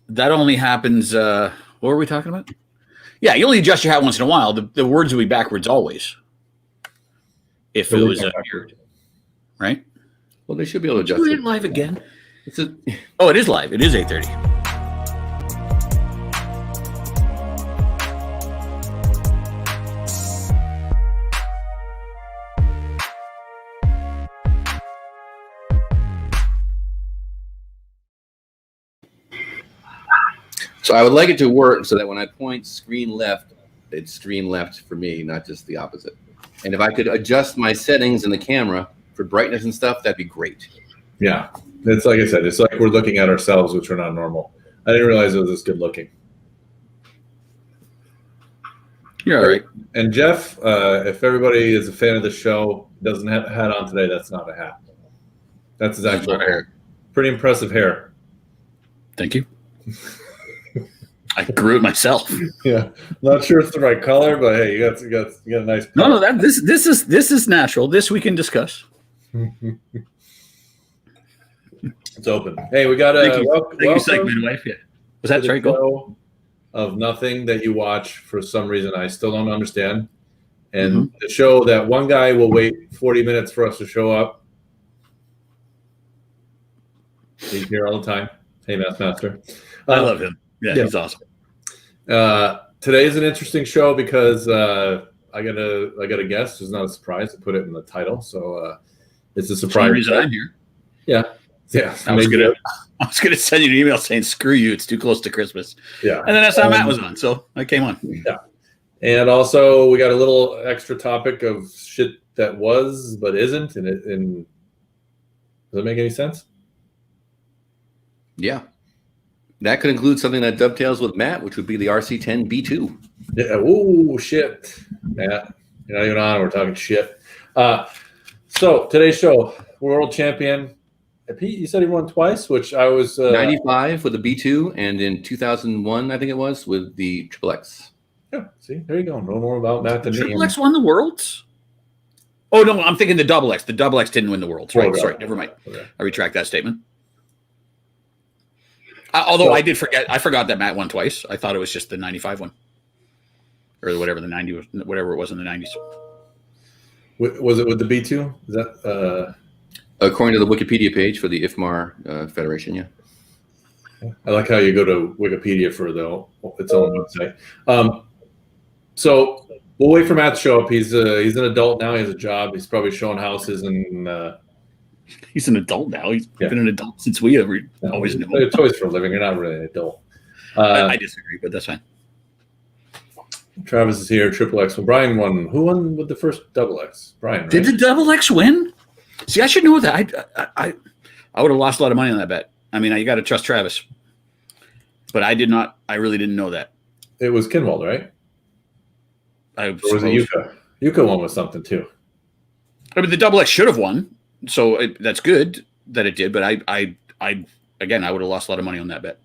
that only happens. What were we talking about? Yeah, you only adjust your hat once in a while. The words will be backwards always. If it was right. Well, they should be able to adjust Do it it. live again. Oh, it is live. It is 8:30. So I would like it to work so that when I point screen left, it's screen left for me, not just the opposite. And if I could adjust my settings in the camera for brightness and stuff, that'd be great. Yeah, it's like I said, it's like we're looking at ourselves, which are not normal. I didn't realize it was this good looking. You're all right. And Jeff, if everybody is a fan of the show, doesn't have a hat on today, that's not a hat. That's his actual hair. Pretty impressive hair. Thank you. I grew it myself. Yeah, not sure it's the right color, but hey, you got a nice. No, this is natural. This we can discuss. It's open. Hey, we got a thank you, segment wife. Yeah, was that right? Go. Of nothing that you watch for some reason I still don't understand, and the show that one guy will wait 40 minutes for us to show up. He's here all the time. Hey, Master. I love him. Yeah, he's awesome. Today is an interesting show because I got a guest. It's not a surprise. I put it in the title, so it's a surprise. The reason I'm here. Yeah. I was gonna send you an email saying screw you, it's too close to Christmas. Yeah. And then that's how Matt was on, so I came on. Yeah. And also we got a little extra topic of shit that was but isn't, and does that make any sense? Yeah. That could include something that dovetails with Matt, which would be the RC10 B2. Yeah. Oh shit. Matt, you're not even on, we're talking shit. So today's show, world champion. Pete, you said he won twice, which I was 95 with the B2, and in 2001, I think it was, with the XXX. Yeah, see, there you go. No more about Matt than me. XXX won the Worlds? Oh no, I'm thinking the XX. The XX didn't win the Worlds. Right? Sorry, never mind. Okay. I retract that statement. Although I forgot that Matt won twice. I thought it was just the 95 one, or whatever the 90 was, whatever it was in the 90s. Was it with the B2? Is that? According to the Wikipedia page for the IFMAR Federation, yeah. I like how you go to Wikipedia for its own website. So we'll wait for Matt to show up. He's an adult now. He has a job. He's probably showing houses and. He's an adult now. He's been an adult since we always knew. It's always for a living. You're not really an adult. I disagree, but that's fine. Travis is here. XXX. Well, Brian won. Who won with the first XX? Brian. Right? Did the XX win? See, I should know that. I would have lost a lot of money on that bet. I mean, you got to trust Travis, but I did not. I really didn't know that. It was Kinwald, right? Or was it Yuka? Yuka won with something too. I mean, the XX should have won, so that's good that it did. But I again, I would have lost a lot of money on that bet.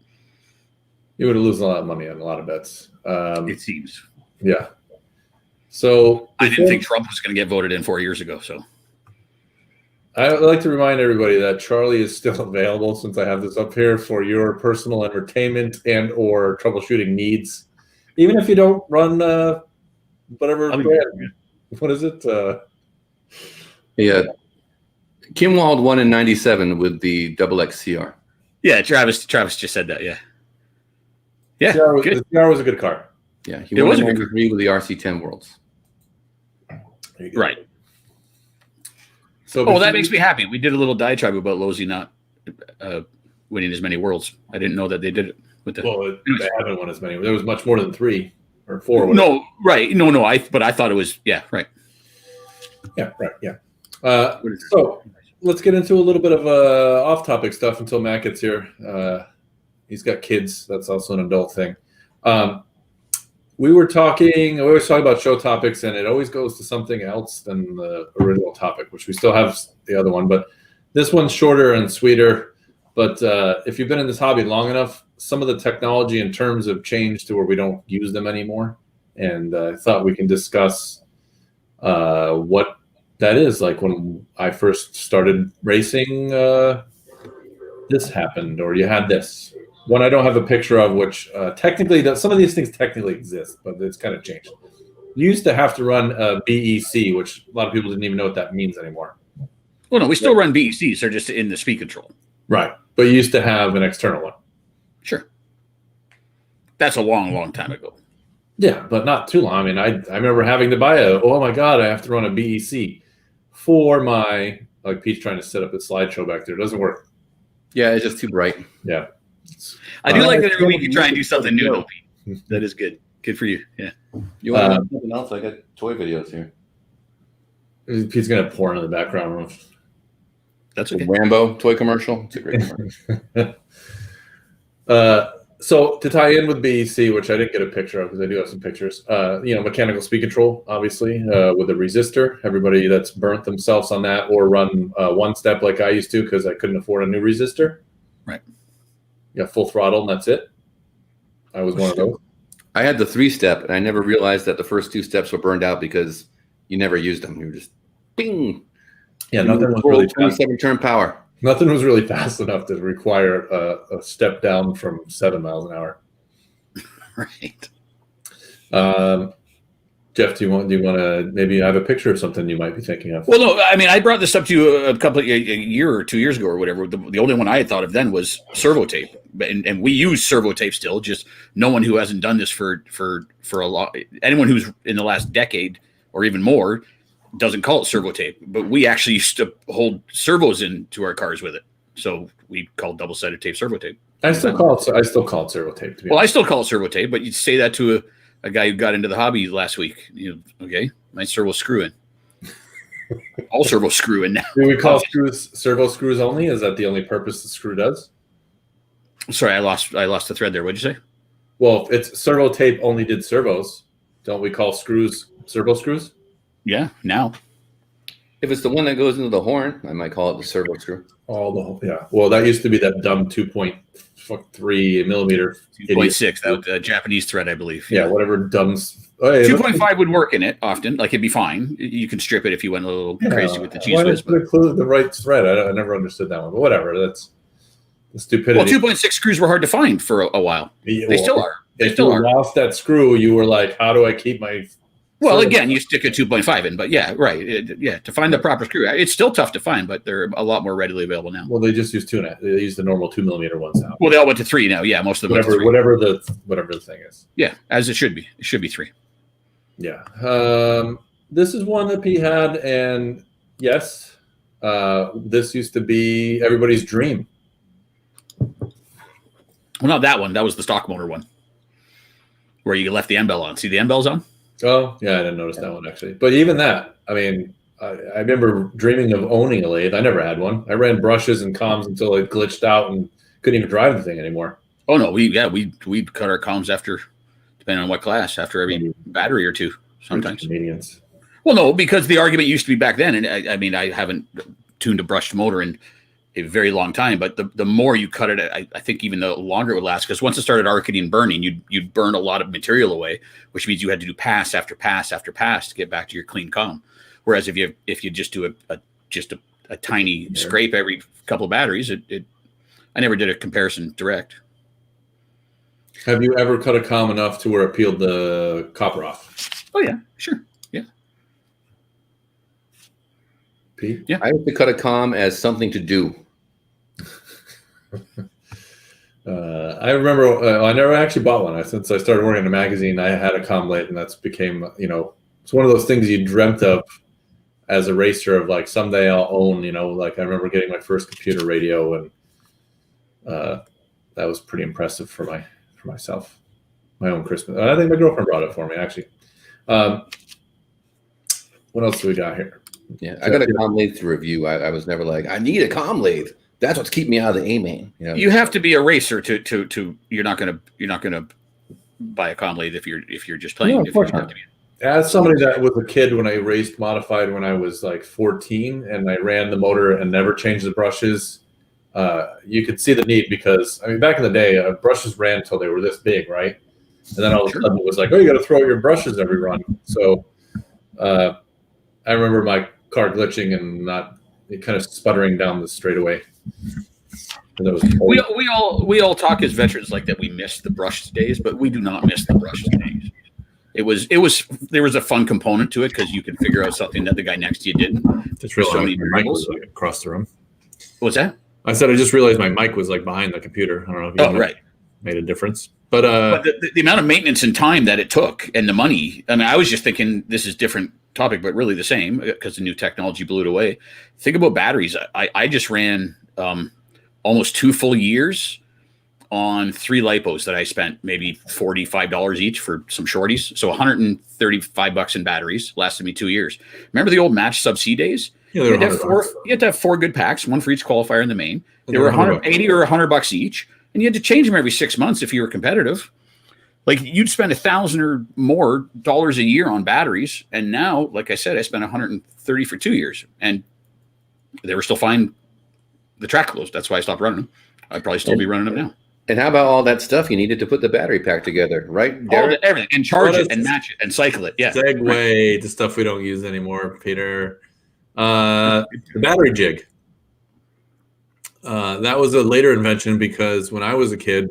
You would have lost a lot of money on a lot of bets. It seems. Yeah. So I didn't think Trump was going to get voted in 4 years ago. So. I would like to remind everybody that Charlie is still available, since I have this up here, for your personal entertainment and or troubleshooting needs. Even if you don't run whatever brand. What is it? Yeah. Kimwald won in 97 with the XXXCR. Yeah, Travis just said that, yeah. Yeah, the CR was a good car. Yeah, he won in 93 with the RC10 Worlds. Right. So that makes me happy. We did a little diatribe about Losi not winning as many Worlds. I didn't know that they did it with the. Well, they haven't won as many. There was much more than 3 or 4. No, right. No. But I thought it was right. Yeah, right. Yeah. So let's get into a little bit of off-topic stuff until Matt gets here. He's got kids. That's also an adult thing. We always talk about show topics, and it always goes to something else than the original topic, which we still have the other one. But this one's shorter and sweeter. But if you've been in this hobby long enough, some of the technology and terms have changed to where we don't use them anymore. And I thought we can discuss what that is. Like when I first started racing, this happened, or you had this. One I don't have a picture of, which technically, some of these things technically exist, but it's kind of changed. You used to have to run a BEC, which a lot of people didn't even know what that means anymore. Well, no, we still run BECs. They're just in the speed control. Right. But you used to have an external one. Sure. That's a long, long time ago. Yeah, but not too long. I mean, I remember having to buy oh my God, I have to run a BEC for my, like Pete's trying to set up a slideshow back there. It doesn't work. Yeah, it's just too bright. Yeah. I do like that every week you try and do something new, though, Pete. That is good. Good for you. Yeah. You want to do something else? I got toy videos here. Pete's going to pour in the background. That's okay. Rambo toy commercial. It's a great commercial. So to tie in with BEC, which I didn't get a picture of because I do have some pictures, mechanical speed control, obviously, with a resistor. Everybody that's burnt themselves on that or run one step like I used to because I couldn't afford a new resistor. Right. You got full throttle and that's it. I was one of those. I had the 3-step, and I never realized that the first 2 steps were burned out because you never used them. You were just bing. Yeah, nothing was really 27 turn power. Nothing was really fast enough to require a step down from 7 miles an hour. Right. Jeff, do you want to maybe have a picture of something you might be thinking of? Well, no, I mean, I brought this up to you a year or 2 years ago or whatever. The only one I had thought of then was servo tape, and we use servo tape still. Just no one who hasn't done this for a lot. Anyone who's in the last decade or even more doesn't call it servo tape. But we actually used to hold servos into our cars with it, so we called double-sided tape servo tape. I still call it servo tape. To be honest. I still call it servo tape, but you'd say that to a guy who got into the hobby last week. Okay, my servo screw in. All servo screw in now. Do we call screws servo screws only? Is that the only purpose the screw does? Sorry, I lost the thread there. What'd you say? Well, if it's servo tape only did servos, don't we call screws servo screws? Yeah, now. If it's the one that goes into the horn, I might call it the servo screw. Yeah. Well, that used to be that dumb 2.3 millimeter. 2.6, that was a Japanese thread, I believe. Yeah, whatever dumb. 2.5 would work in it often. Like, it'd be fine. You can strip it if you went a little crazy with the cheese whiz. Why include the right thread? I never understood that one, but whatever. That's the stupidity. Well, 2.6 screws were hard to find for a while. They still are. If you lost that screw, you were like, how do I keep my... Well, again, you stick a 2.5 in, but yeah, right. To find the proper screw, it's still tough to find, but they're a lot more readily available now. Well, they just use 2.5. They use the normal 2 millimeter ones now. Well, they all went to 3 now. Yeah, most of them whatever the thing is. Yeah, as it should be. It should be 3. Yeah. This is one that Pete had, and yes, this used to be everybody's dream. Well, not that one. That was the stock motor one, where you left the end bell on. See the end bells on? Oh, yeah, I didn't notice that one, actually. But even that, I mean, I remember dreaming of owning a lathe. I never had one. I ran brushes and comms until it glitched out and couldn't even drive the thing anymore. Oh, no. We cut our comms after, depending on what class, after every battery or two sometimes. Convenience. Well, no, because the argument used to be back then, and I mean, I haven't tuned a brushed motor in a very long time, but the more you cut it, I think even the longer it would last, because once it started arcing and burning, you'd burn a lot of material away, which means you had to do pass after pass after pass to get back to your clean comm. Whereas if you just do a tiny scrape every couple of batteries, I never did a comparison direct. Have you ever cut a comm enough to where it peeled the copper off? Oh yeah, sure. Yeah. Pete? Yeah. I have to cut a comm as something to do. I remember I never actually bought one. Since I started working in a magazine, I had a comm lathe, and that's became, it's one of those things you dreamt of as a racer of like someday I'll own, like I remember getting my first computer radio, and that was pretty impressive for myself. My own Christmas. I think my girlfriend brought it for me, actually. What else do we got here? Yeah, I got a comm lathe to review. I was never like, I need a comm lathe. That's what's keeping me out of the A-main. You have to be a racer to you're not gonna buy a comm lathe if you're just playing. No, of course not. As somebody that was a kid when I raced modified when I was like 14, and I ran the motor and never changed the brushes, you could see the need, because I mean back in the day brushes ran until they were this big, right? And then all of a sudden it was like, oh, you got to throw out your brushes every run. So I remember my car glitching and not kind of sputtering down the straightaway. And that was We all talk as veterans like that we miss the brushed days, but we do not miss the brushed days. There was a fun component to it because you can figure out something that the guy next to you didn't. just realized so many my mic was variables. like across the room. What's that? I said I just realized my mic was like behind the computer. I don't know if you right. made a difference. But the amount of maintenance and time that it took and the money, I mean, I was just thinking this is different topic, but really the same because the new technology blew it away. Think about batteries. I just ran almost 2 full years on 3 lipos that I spent maybe $45 each for some shorties. So $135 in batteries lasted me 2 years. Remember the old match sub-C days? yeah, You they're had to have 4 good packs, one for each qualifier in the main. They were 180 or $100 each. And you had to change them every 6 months if you were competitive. Like you'd spend $1,000 or more dollars a year on batteries. And now, like I said, I spent 130 for 2 years and they were still fine. The track closed. That's why I stopped running them. I'd probably still be running them now. And how about all that stuff you needed to put the battery pack together, right? Everything and charge it and match it and cycle it. Yeah. Segue to stuff we don't use anymore, Peter. The battery jig. That was a later invention because when I was a kid,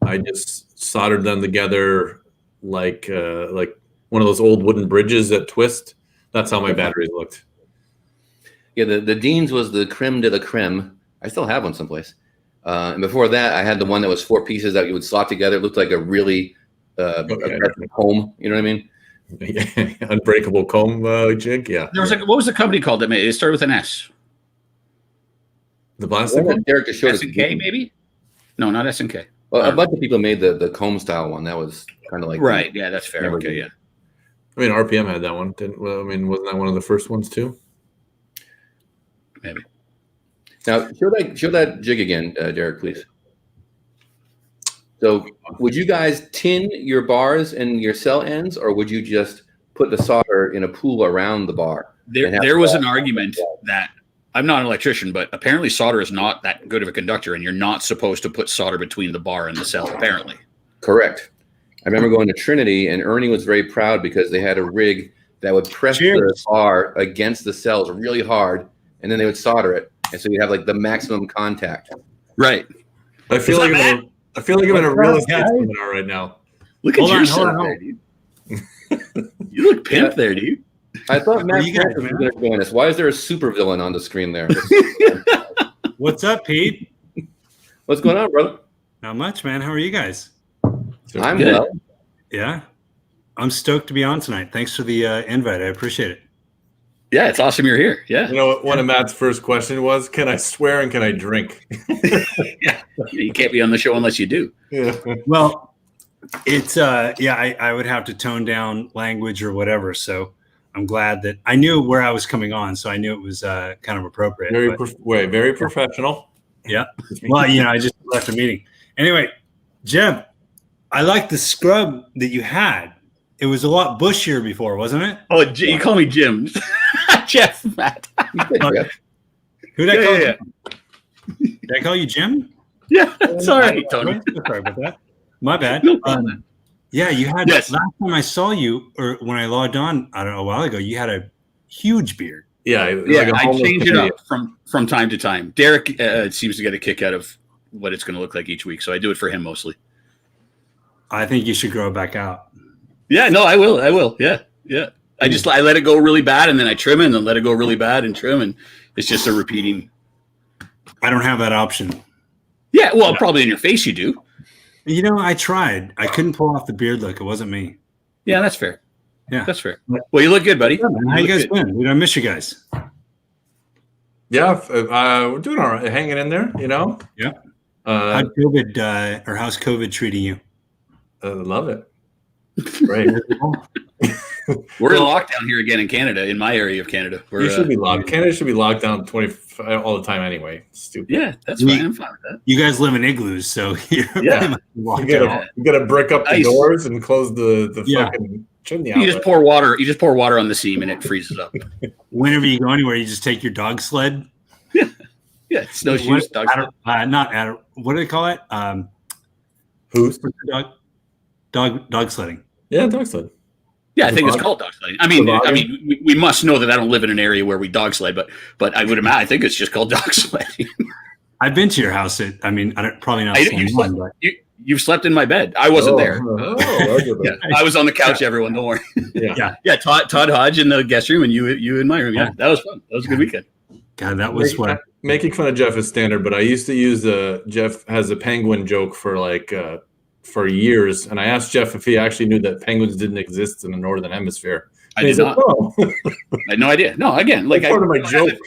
I just soldered them together like one of those old wooden bridges that twist. That's how my batteries looked. Yeah, the Dean's was the creme de la creme. I still have one someplace. And before that, I had the one that was 4 pieces that you would slot together. It looked like a really aggressive comb. You know what I mean? Yeah, unbreakable comb jig. Yeah. There was what was the company called that made it? It started with an S. The plastic one? Derek just showed us. S&K maybe? No, not S&K. Well, a bunch of people made the comb style one. That was kind of like Right. Yeah, that's fair. Okay. Yeah. I mean, RPM had that one. Wasn't that one of the first ones too? Maybe. Now show that jig again, Derek, please. So, would you guys tin your bars and your cell ends, or would you just put the solder in a pool around the bar? There was an argument that I'm not an electrician, but apparently solder is not that good of a conductor, and you're not supposed to put solder between the bar and the cell. Apparently, correct. I remember going to Trinity, and Ernie was very proud because they had a rig that would press the bar against the cells really hard, and then they would solder it, and so you have like the maximum contact. Right. I feel like I'm in a real estate seminar right now. Look at yourself there, dude. You look pimp there, dude. I thought Matt was going to join us. Why is there a supervillain on the screen there? What's up, Pete? What's going on, brother? Not much, man. How are you guys? I'm good. Well. Yeah. I'm stoked to be on tonight. Thanks for the invite. I appreciate it. Yeah, it's awesome you're here. Yeah. You know what? One of Matt's first question was, "Can I swear and can I drink?" Yeah. You can't be on the show unless you do. Yeah. Well, it's I would have to tone down language or whatever. So I'm glad that I knew where I was coming on, so I knew it was kind of appropriate. Very professional. Yeah. Well, I just left a meeting. Anyway, Jim, I like the scrub that you had. It was a lot bushier before, wasn't it? Oh, you call me Jim. Jeff, Matt. Who did I call you? Did I call you Jim? Yeah, sorry, Tony. Sorry about that. My bad. No problem. Yeah, you had Yes. last time I saw you, or when I logged on, I don't know, a while ago, you had a huge beard. Yeah, I change it up from time to time. Derek seems to get a kick out of what it's going to look like each week, so I do it for him mostly. I think you should grow it back out. Yeah, no, I will. Yeah. I let it go really bad, and then I trim it, and then let it go really bad and trim, and it's just a repeating. I don't have that option. Yeah, well, probably in your face you do. I tried. I couldn't pull off the beard look. It wasn't me. Yeah, that's fair. Yeah, that's fair. Well, you look good, buddy. Yeah, how you guys been? Dude, I miss you guys. Yeah, we're doing all right. Hanging in there, Yeah. How's COVID treating you? Love it. Great. We're in lockdown here again in Canada, in my area of Canada. You should be locked. Canada should be locked down all the time anyway. Stupid. Yeah, that's fine. I'm fine with that. You guys live in igloos, so you got to brick up the doors and close the fucking chimney. You just pour water. You just pour water on the seam and it freezes up. Whenever you go anywhere, you just take your dog sled. Yeah, snowshoes. What do they call it? Who's dog sledding? Yeah, dog sled. Yeah, I think it's called dog sledding. I mean, we must know that I don't live in an area where we dog sled, but I would imagine I think it's just called dog sledding. I've been to your house. Probably not. You've slept in my bed. I wasn't there. Yeah. I was on the couch. Everyone, don't worry. Yeah. Todd Hodge in the guest room, and you in my room. Yeah, that was fun. That was a good weekend. God, that was what. Making fun of Jeff is standard, but I used to use Jeff has a penguin joke for years, and I asked Jeff if he actually knew that penguins didn't exist in the northern hemisphere. I did not. Oh. I had no idea. No, again, like part of my joke.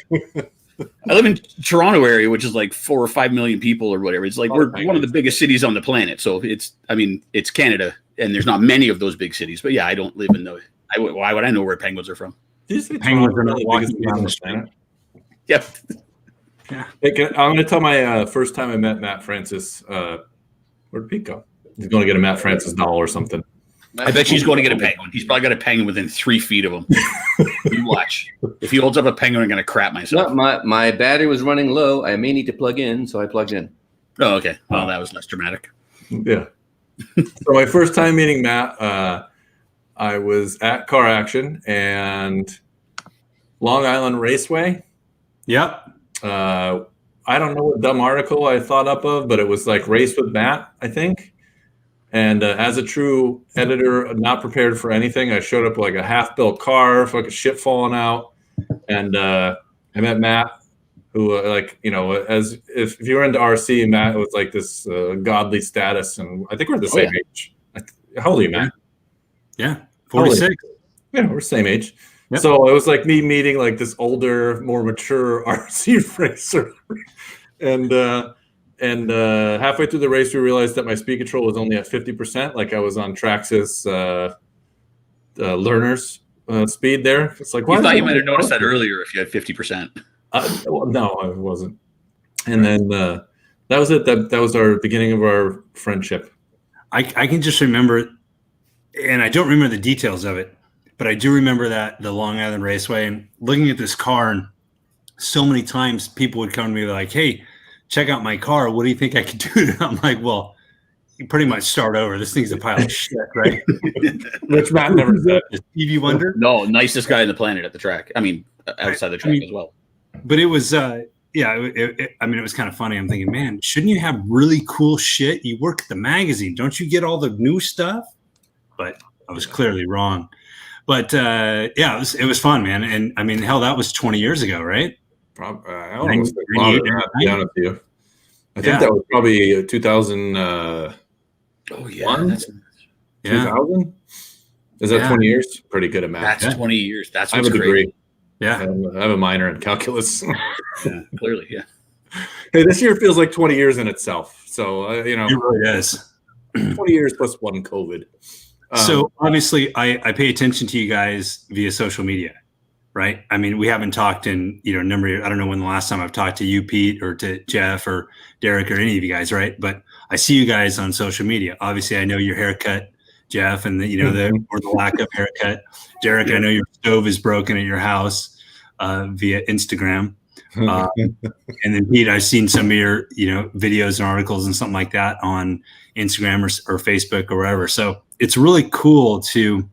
I live in Toronto area, which is like 4 or 5 million people or whatever. It's like we're one of the biggest cities on the planet. So it's Canada, and there's not many of those big cities. But yeah, I don't live in those. Why would I know where penguins are from? Penguins are not walking down the street. Yep. Yeah. Hey, I'm going to tell my first time I met Matt Francis. Where'd Pete go? He's going to get a Matt Francis doll or something. I bet she's going to get a penguin. He's probably got a penguin within 3 feet of him. You watch. If he holds up a penguin, I'm going to crap myself. No, my battery was running low. I may need to plug in, so I plugged in. Oh, okay. Well, that was less dramatic. Yeah. So my first time meeting Matt, I was at Car Action and Long Island Raceway. Yep. I don't know what dumb article I thought up of, but it was like Race with Matt, I think. And as a true editor, not prepared for anything, I showed up like a half-built car, fucking shit falling out. And I met Matt, who, as if you were into RC, Matt was like this godly status. And I think we're the same age. How old are you, Matt? Yeah, 46. Yeah, we're the same age. Yep. So it was like me meeting like this older, more mature RC racer. And halfway through the race, we realized that my speed control was only at 50%. Like I was on Traxxas learner's speed there. It's like, you thought you might have noticed that earlier if you had 50%. Well, no, I wasn't. And then that was it. That was our beginning of our friendship. I can just remember, and I don't remember the details of it, but I do remember that the Long Island Raceway and looking at this car, and so many times people would come to me like, "Hey, check out my car. What do you think I could do?" And I'm like, "Well, you pretty much start over. This thing's a pile of shit, right?" Which Matt never said. Stevie Wonder? No, nicest guy on the planet at the track. I mean, outside the track as well. But it was, it was kind of funny. I'm thinking, man, shouldn't you have really cool shit? You work at the magazine. Don't you get all the new stuff? But I was clearly wrong. But it was fun, man. And I mean, hell, that was 20 years ago, right? Probably. I almost to be honest with you. I think that was probably 2000. Oh yeah, 2000. Is that 20 years? Pretty good at math. That's 20 years. That's I have a degree. Yeah, I have a minor in calculus. Clearly, yeah. Hey, this year feels like 20 years in itself. So it really is. 20 years plus one COVID. So obviously, I pay attention to you guys via social media, right? I mean, we haven't talked in a number of years. I don't know when the last time I've talked to you, Pete, or to Jeff or Derek or any of you guys, right? But I see you guys on social media. Obviously, I know your haircut, Jeff, and the lack of haircut. Derek, I know your stove is broken at your house via Instagram. And then Pete, I've seen some of your videos and articles and something like that on Instagram or Facebook or wherever. So it's really cool to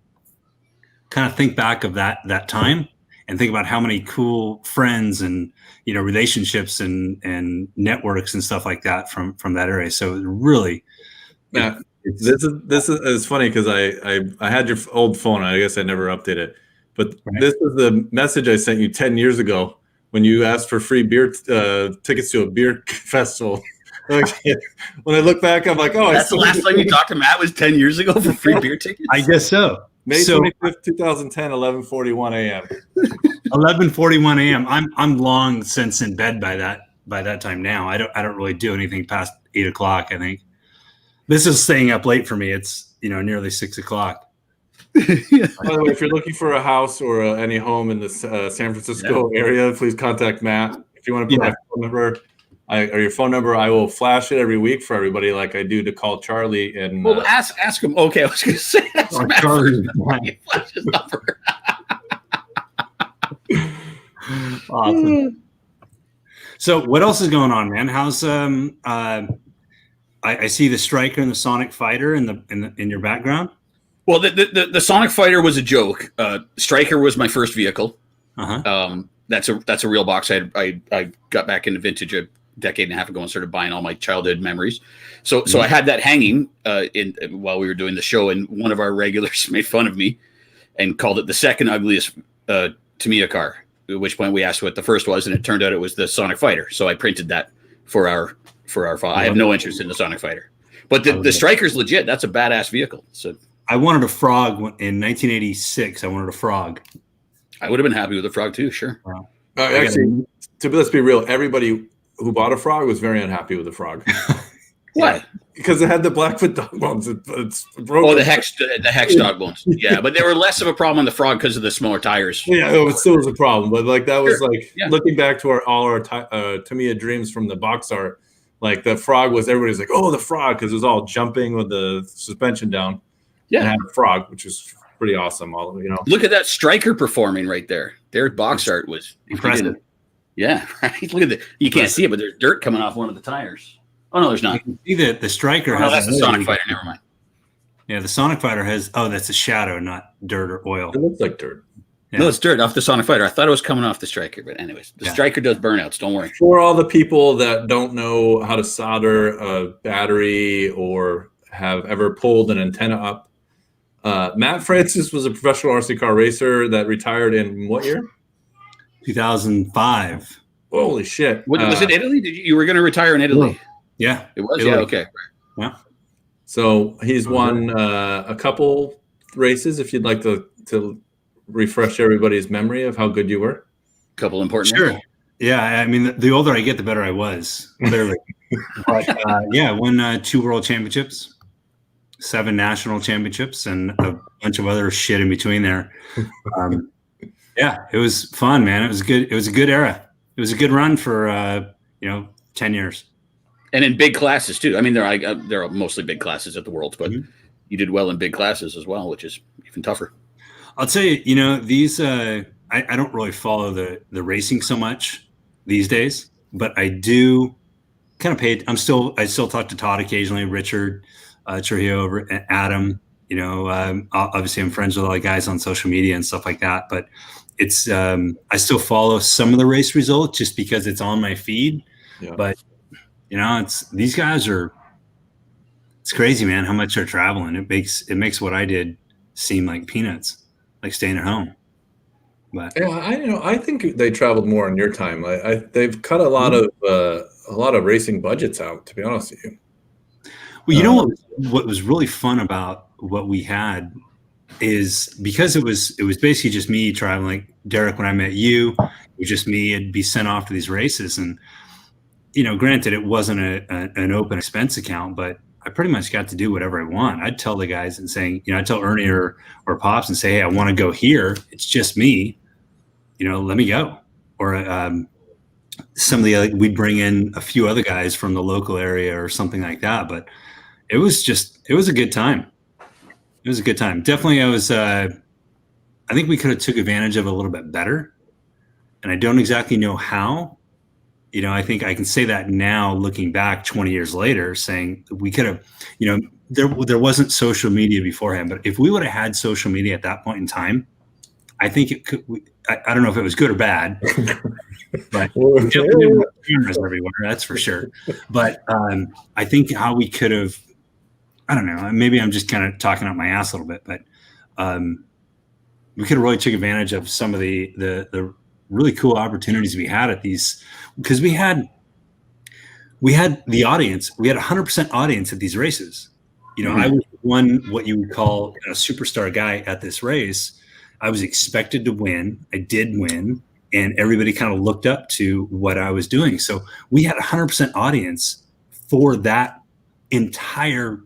kind of think back of that time and think about how many cool friends and relationships and networks and stuff like that from that area. So really, this is funny because I had your old phone. I guess I never updated it, but This is the message I sent you 10 years ago when you asked for free beer tickets to a beer festival. When I look back, I'm like, oh, that's the last time you talked to Matt was 10 years ago for free beer tickets. I guess so. May 25th, 2010, 11:41 a.m. 11:41 a.m. I'm long since in bed by that time now. I don't really do anything past 8 o'clock. I think this is staying up late for me. It's nearly 6 o'clock. By the way, if you're looking for a house or any home in the San Francisco area, please contact Matt. If you want to put my phone number or your phone number, I will flash it every week for everybody, like I do to call Charlie. And ask him. Okay, I was going to say that's Charlie. Flash his number. Awesome. So, what else is going on, man? How's I see the Striker and the Sonic Fighter in your background. Well, the Sonic Fighter was a joke. Striker was my first vehicle. Uh-huh. That's a real box. I got back into vintage decade and a half ago and started buying all my childhood memories. So I had that hanging while we were doing the show, and one of our regulars made fun of me and called it the second ugliest Tamiya car. At which point we asked what the first was, and it turned out it was the Sonic Fighter. So I printed that for our I have no interest in the Sonic Fighter, but the Striker's legit. That's a badass vehicle. So I wanted a Frog in 1986. I wanted a Frog. I would have been happy with the Frog too. Sure. Actually, let's be real. Everybody who bought a Frog was very unhappy with the Frog. Why? Because it had the Blackfoot dog bones. It's broken. Oh, the hex dog bones. Yeah, but they were less of a problem on the Frog because of the smaller tires. Yeah, it still was a problem. But like that was looking back to all our Tamiya dreams from the box art. Like the Frog was, everybody's like, oh, the Frog, because it was all jumping with the suspension down. Yeah, and had a Frog, which is pretty awesome. Look at that Striker performing right there. Their box art was impressive. Yeah, right. Look at you can't see it, but there's dirt coming off one of the tires. Oh no, there's not. You can see that the Striker has. No, that's the Sonic Fighter. Never mind. Yeah, the Sonic Fighter has. Oh, that's a shadow, not dirt or oil. It looks like dirt. Yeah. No, it's dirt off the Sonic Fighter. I thought it was coming off the Striker, but anyways, the Striker does burnouts. Don't worry. For all the people that don't know how to solder a battery or have ever pulled an antenna up, Matt Francis was a professional RC car racer that retired in what year? 2005. Holy shit! Was it Italy? You were going to retire in Italy? Yeah, it was. Italy. Yeah, okay. Yeah. So he's won a couple races. If you'd like to refresh everybody's memory of how good you were. A couple important. Sure. Ones. Yeah, I mean, the older I get, the better I was. Clearly. But I won 2 world championships, 7 national championships, and a bunch of other shit in between there. Yeah, it was fun, man. It was good. It was a good era. It was a good run for 10 years. And in big classes too. I mean, there are mostly big classes at the Worlds, but you did well in big classes as well, which is even tougher. I'll tell you, these I don't really follow the racing so much these days, but I do kind of pay. I still talk to Todd occasionally, Richard Trujillo, Adam. Obviously I'm friends with all the guys on social media and stuff like that, but it's I still follow some of the race results just because it's on my feed. Yeah. But it's these guys are. It's crazy, man, how much they're traveling. It makes what I did seem like peanuts. Like staying at home, but yeah, I think they traveled more in your time. They've cut a lot of racing budgets out. To be honest with you, well, what was really fun about what we had is because it was basically just me traveling. Like Derek, when I met you, it was just me. It'd be sent off to these races, and granted, it wasn't an open expense account, but I pretty much got to do whatever I want. I'd tell the guys and saying, I'd tell Ernie or Pops and say, hey, I want to go here. It's just me, let me go. Or some of the we'd bring in a few other guys from the local area or something like that. But it was a good time. It was a good time. Definitely, I think we could have took advantage of it a little bit better. And I don't exactly know how. I think I can say that now, looking back 20 years later, saying we could have, there wasn't social media beforehand, but if we would have had social media at that point in time, I think it could. I don't know if it was good or bad, but cameras everywhere, that's for sure. But I think how we could have, I don't know. Maybe I'm just kind of talking out my ass a little bit, but we could have really took advantage of some of the really cool opportunities we had at these, because we had the audience. We had 100% audience at these races. I was what you would call a superstar guy at this race. I was expected to win. I did win, and everybody kind of looked up to what I was doing. So we had 100% audience for that entire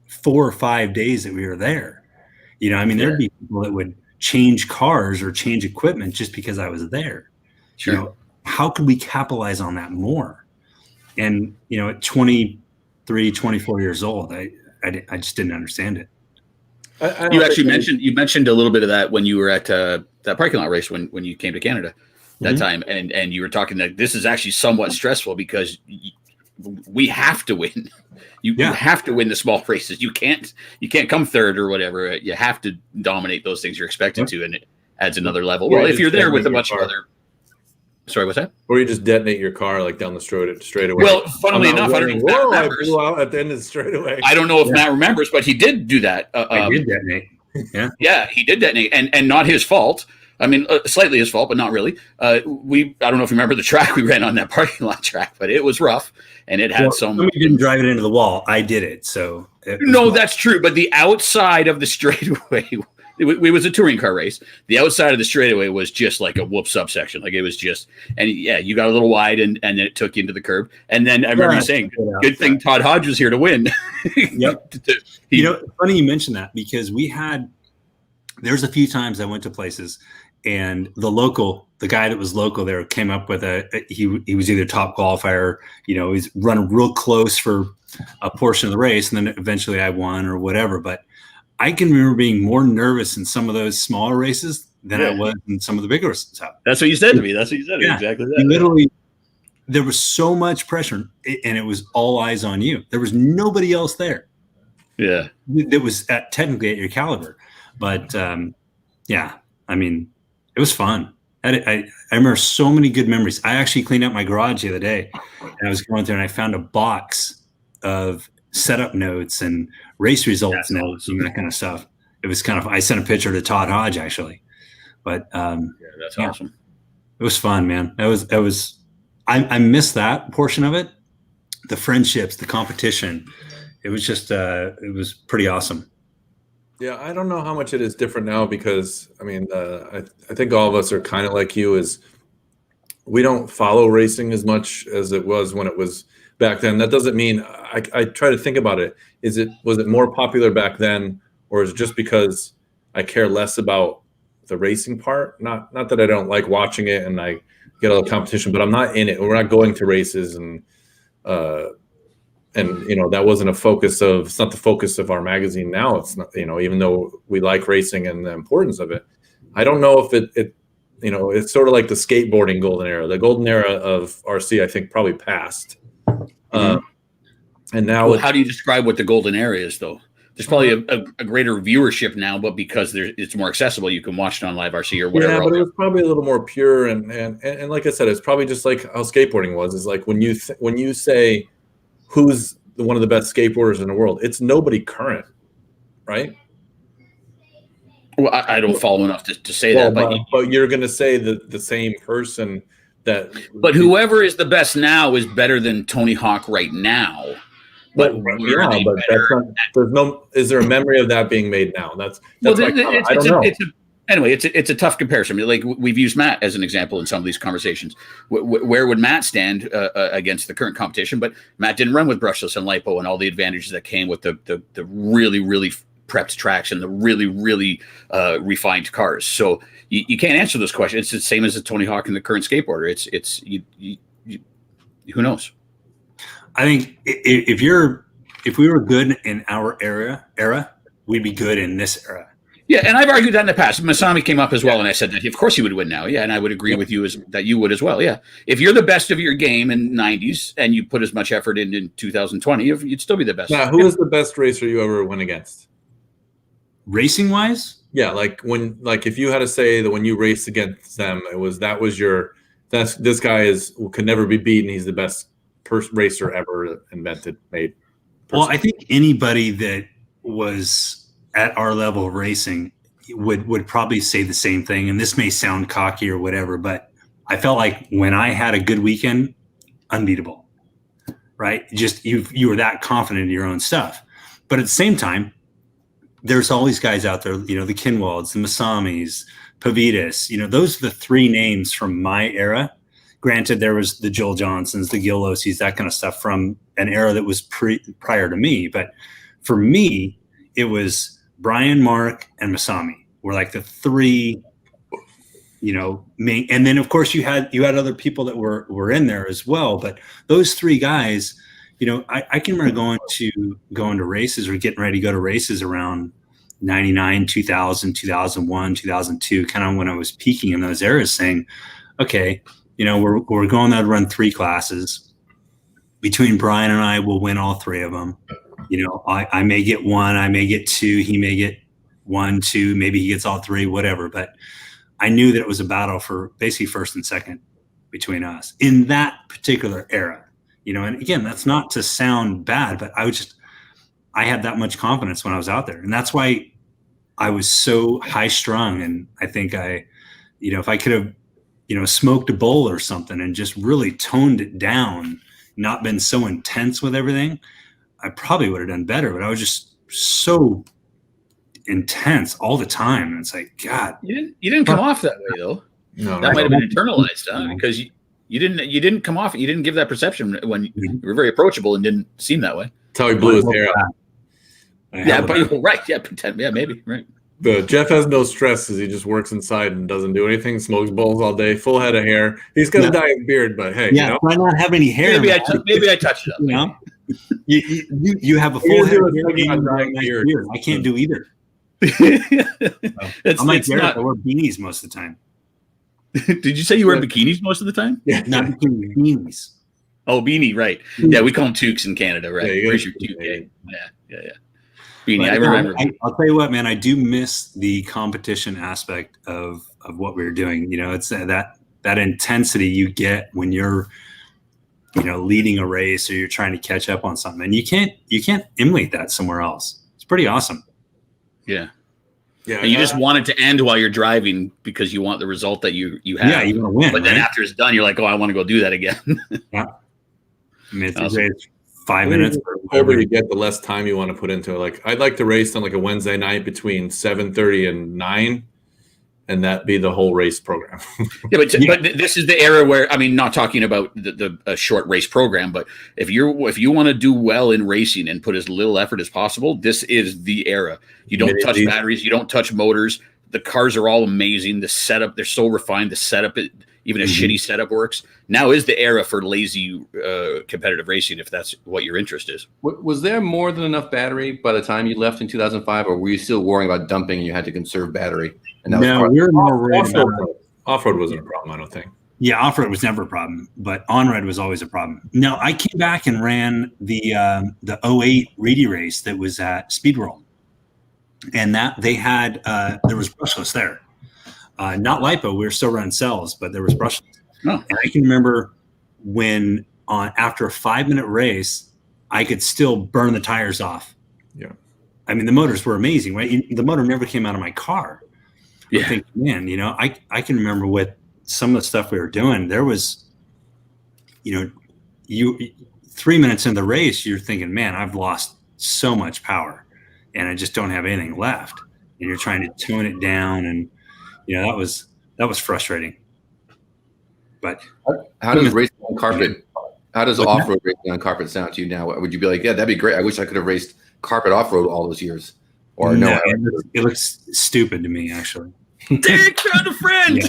4 or 5 days that we were there. There'd be people that would change cars or change equipment just because I was there. Sure. How could we capitalize on that more? And, at 23, 24 years old, I just didn't understand it. You mentioned a little bit of that when you were at that parking lot race when you came to Canada that time. And you were talking that this is actually somewhat stressful because we have to win. You have to win the small races. You can't come third or whatever. You have to dominate those things you're expected to, and it adds another level. Well, if you're there with a bunch of other, Sorry, what's that? Or you just detonate your car like down the straightaway. Well, funnily enough, I don't know if Matt I remembers. blew out at the end of the straightaway. I don't know if Matt remembers, but he did do that. I did detonate. Yeah. Yeah, he did detonate, and not his fault. I mean, slightly his fault, but not really. I don't know if you remember the track we ran on that parking lot track, but it was rough, and it had some. Somebody didn't drive it into the wall. I did it, so. No, that's true. But the outside of the straightaway, it was a touring car race. The outside of the straightaway was just like a whoop subsection. Like it was just, and yeah, you got a little wide, and then it took you into the curb. And then I remember you saying, "Good thing Todd Hodge was here to win." Yep. Funny you mentioned that because there's a few times I went to places. And the guy that was local there came up with he was either top qualifier, he's running real close for a portion of the race. And then eventually I won or whatever. But I can remember being more nervous in some of those smaller races than I was in some of the bigger races. That's what you said to me. That's what you said. Yeah. Exactly that. Literally, there was so much pressure and it was all eyes on you. There was nobody else there. Yeah. That was technically at your caliber. But I mean, it was fun. I remember so many good memories. I actually cleaned out my garage the other day, and I was going through and I found a box of setup notes and race results notes and that kind of stuff. It was I sent a picture to Todd Hodge actually, but that's awesome. It was fun, man. I missed that portion of it. The friendships, the competition. It was just, it was pretty awesome. Yeah, I don't know how much it is different now because, I mean, I think all of us are kind of like you is we don't follow racing as much as it was when it was back then. That doesn't mean I try to think about it. Was it more popular back then or is it just because I care less about the racing part? Not that I don't like watching it and I get all the competition, but I'm not in it. We're not going to races and that wasn't it's not the focus of our magazine now. It's not, even though we like racing and the importance of it, I don't know if it's sort of like the skateboarding golden era. The golden era of RC, I think, probably passed. And now, how do you describe what the golden era is, though? There's probably a greater viewership now, but because it's more accessible, you can watch it on Live RC or whatever. Yeah, but it was probably a little more pure, and like I said, it's probably just like how skateboarding was. It's like when you say who's one of the best skateboarders in the world, it's nobody current, right? Well, I don't follow enough to say that, but you're going to say the same person that. But whoever is the best now is better than Tony Hawk right now. But is there a memory of that being made now? That's I don't know. Anyway, it's a tough comparison. Like we've used Matt as an example in some of these conversations. Where would Matt stand against the current competition? But Matt didn't run with brushless and lipo and all the advantages that came with the really, really prepped tracks and the really, really refined cars. So you can't answer this question. It's the same as the Tony Hawk and the current skateboarder. It's who knows? I think if we were good in our era, we'd be good in this era. Yeah, and I've argued that in the past. Masami came up as well, and I said that of course he would win now. Yeah, and I would agree with you that you would as well. Yeah, if you're the best of your game in '90s and you put as much effort in 2020, you'd still be the best. Now, who is the best racer you ever went against? Racing wise? Yeah, like if you had to say that when you raced against them, this guy could never be beaten. He's the best racer ever made. Well, I think anybody that was at our level of racing would probably say the same thing. And this may sound cocky or whatever, but I felt like when I had a good weekend, unbeatable, right? Just you were that confident in your own stuff. But at the same time, there's all these guys out there, the Kinwalds, the Masamis, Pavitas, those are the three names from my era. Granted, there was the Joel Johnsons, the Gil Losis, that kind of stuff from an era that was prior to me. But for me, it was Brian, Mark, and Masami were like the three, main. And then of course you had other people that were in there as well. But those three guys, I can remember going to races or getting ready to go to races around 99, 2000, 2001, 2002, kind of when I was peaking in those eras, saying, okay, we're going there to run three classes. Between Brian and I, we'll win all three of them. I may get one, I may get two, he may get 1, 2, maybe he gets all three, whatever. But I knew that it was a battle for basically first and second between us in that particular era, you know. And again, that's not to sound bad, but I had that much confidence when I was out there. And that's why I was so high strung. And I think if I could have, smoked a bowl or something and just really toned it down, not been so intense with everything, I probably would have done better. But I was just so intense all the time. And it's like, God, you didn't come off that way though. No, that might have been internalized, huh? Because you didn't come off. You didn't give that perception when you were very approachable and didn't seem that way. That's how he blew his hair out. Yeah, but right. Yeah, pretend. Yeah, maybe right. But Jeff has no stress because he just works inside and doesn't do anything. Smokes bowls all day, full head of hair. He's got a dying beard, but hey, why not have any hair? Maybe I touched it up. You know, you have a full head of hair. I can't do either. I'm like Derek. I wear beanies most of the time. Did you say you wear bikinis most of the time? Yeah, not beanies. Oh, beanie, right? Yeah, we call them toques in Canada, right? Yeah, Where's your toque? Yeah. Beanie, I remember. I'll tell you what, man. I do miss the competition aspect of what we were doing. You know, it's that intensity you get when you're, leading a race or you're trying to catch up on something, and you can't emulate that somewhere else. It's pretty awesome. Yeah. Yeah, and you just want it to end while you're driving because you want the result that you have. Yeah, you want to win. But then after it's done, you're like, oh, I want to go do that again. Yeah. I mean, it's awesome. 5 minutes. The older you get, the less time you want to put into it. Like, I'd like to race on like a Wednesday night between 7:30 and 9, and that be the whole race program. But this is the era where, I mean, not talking about the short race program, but if you want to do well in racing and put as little effort as possible, this is the era. You don't touch batteries, you don't touch motors. The cars are all amazing. The setup, they're so refined. The setup, even a shitty setup works. Now is the era for lazy competitive racing, if that's what your interest is. Was there more than enough battery by the time you left in 2005, or were you still worrying about dumping and you had to conserve battery? And that no, we were more worried about off-road wasn't a problem, I don't think. Yeah, off-road was never a problem, but on-road was always a problem. No, I came back and ran the 08 Reedy race that was at Speed World. And that they had, there was brushless there. Not LiPo, we were still running cells, but there was brushless. Oh. And I can remember when after a 5-minute race, I could still burn the tires off. Yeah. I mean, the motors were amazing, right? The motor never came out of my car. Yeah. I think, man, I can remember with some of the stuff we were doing, there was, you 3 minutes in the race, you're thinking, man, I've lost so much power and I just don't have anything left. And you're trying to tune it down. And, that was frustrating. But how does racing on carpet, how does off-road racing on carpet sound to you now? Would you be like, yeah, that'd be great. I wish I could have raced carpet off-road all those years. Or no, it looks stupid to me, actually. Dick found a friend.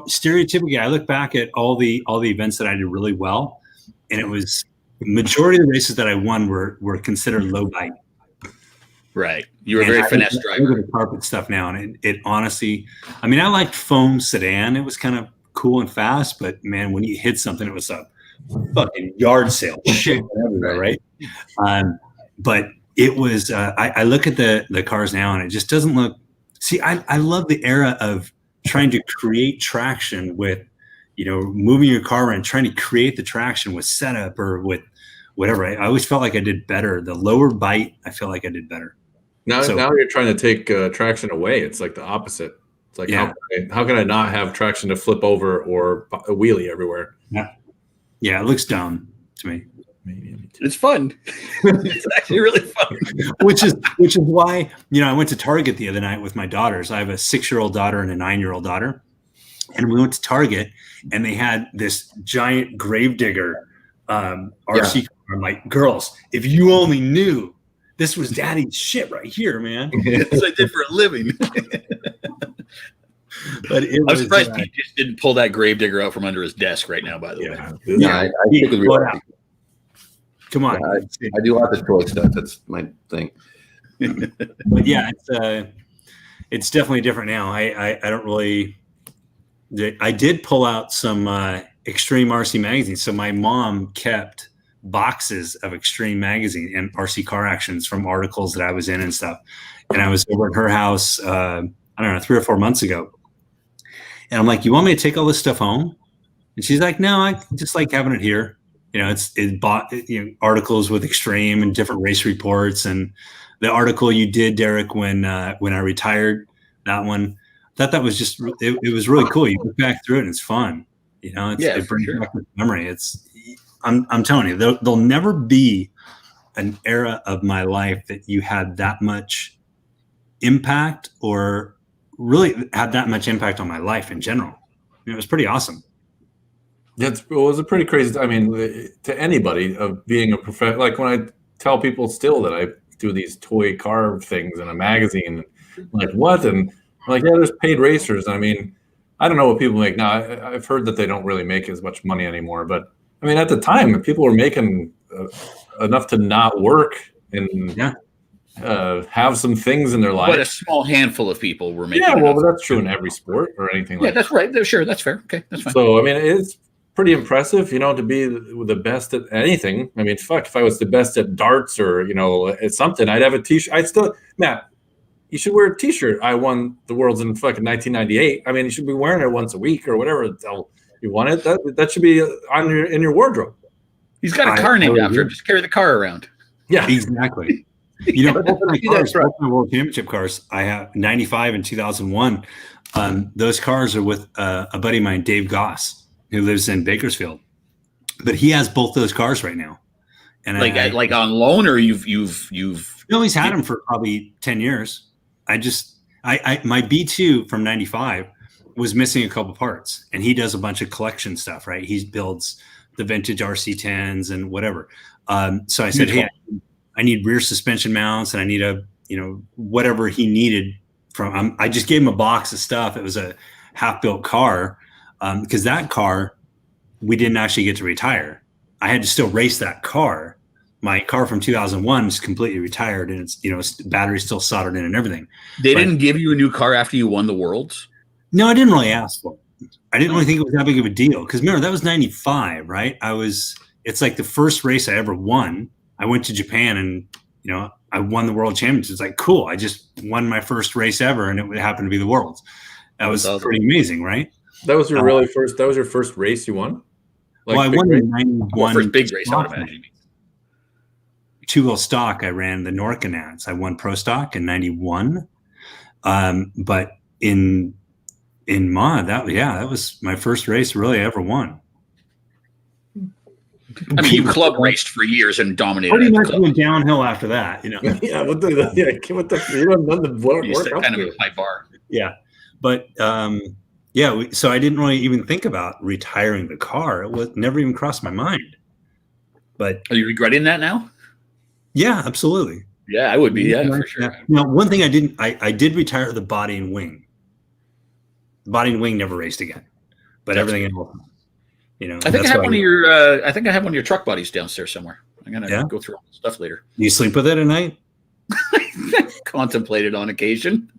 Stereotypically, I look back at all the events that I did really well, and it was majority of the races that I won were considered low bite. Right, you were a very finesse driver. Look at the carpet stuff now, and it honestly, I mean, I liked foam sedan. It was kind of cool and fast, but man, when you hit something, it was a fucking yard sale shit everywhere, right? But it was. I look at the cars now, and it just doesn't look. See, I love the era of trying to create traction with, moving your car around, trying to create the traction with setup or with whatever. I always felt like I did better. The lower bite, I feel like I did better. Now you're trying to take traction away. It's like the opposite. It's like, how can I not have traction to flip over or a wheelie everywhere? Yeah, it looks dumb to me. It's fun. It's actually really fun. which is why, I went to Target the other night with my daughters. I have a 6-year-old daughter and a 9-year-old daughter. And we went to Target and they had this giant Gravedigger RC car. I'm like, girls, if you only knew this was daddy's shit right here, man. That's what I did for a living. But I'm surprised Pete just didn't pull that Gravedigger out from under his desk right now, by the way. I think with real. Come on. I do lots of toy stuff. That's my thing. But yeah, it's definitely different now. I don't really. I did pull out some Extreme RC magazines. So my mom kept boxes of Extreme magazine and RC car actions from articles that I was in and stuff. And I was over at her house, I don't know, 3 or 4 months ago. And I'm like, you want me to take all this stuff home? And she's like, no, I just like having it here. You know, it bought articles with Extreme and different race reports, and the article you did, Derek, when I retired, that one, I thought that was just it was really cool. You look back through it and it's fun. You know, it brings back the memory. I'm telling you, there'll never be an era of my life that you had that much impact or really had that much impact on my life in general. It was pretty awesome. It was a pretty crazy. I mean, to anybody of being a professional, like when I tell people still that I do these toy car things in a magazine, like what? And I'm like, yeah, there's paid racers. I mean, I don't know what people make now. I've heard that they don't really make as much money anymore. But I mean, at the time, people were making enough to not work and have some things in their life. But a small handful of people were making. Yeah, well, but that's true in every sport or anything like that. Yeah, that's right. Sure, that's fair. Okay, that's fine. So, I mean, it's pretty impressive, to be the best at anything. I mean, fuck, if I was the best at darts or, at something, I'd have a t-shirt. Matt, you should wear a t-shirt. I won the Worlds in fucking 1998. I mean, you should be wearing it once a week or whatever. You want it? That should be in your wardrobe. He's got a car named after him. Just carry the car around. Yeah, exactly. Both my World Championship cars, I have 95 and 2001. Those cars are with a buddy of mine, Dave Goss, who lives in Bakersfield, but he has both those cars right now. And like on loan, or you've no, he's had them for probably 10 years. My B2 from 95 was missing a couple parts, and he does a bunch of collection stuff, right? He builds the vintage RC10s and whatever. So I said, hey, I need rear suspension mounts, and I need whatever he needed from, I just gave him a box of stuff. It was a half-built car. Because that car, we didn't actually get to retire. I had to still race that car. My car from 2001 is completely retired, and it's battery's still soldered in and everything. They didn't give you a new car after you won the Worlds? No, I didn't really ask for it. I didn't really think it was that big of a deal. Because remember, that was 95, right? It's like the first race I ever won. I went to Japan and, I won the World Championship. It's like, cool. I just won my first race ever, and it happened to be the Worlds. That was pretty amazing, right? That was your first. That was your first race you won. I won in 91. First big race, I would imagine. Two-wheel stock. I ran the Norcanats. I won pro stock in 91. But in mod, that was my first race really I ever won. I mean, you club raced for years and dominated. Pretty much went downhill after that, Yeah, you haven't done the work. You set kind of a high bar. Yeah, but. So I didn't really even think about retiring the car. It never even crossed my mind. But are you regretting that now? Yeah, absolutely. Yeah, I would be. Yeah, for sure. Now, one thing I did retire the body and wing. The body and wing never raced again, but everything else, I think I have one of your. I think I have one of your truck bodies downstairs somewhere. I'm gonna go through all the stuff later. Do you sleep with it at night? Contemplated on occasion.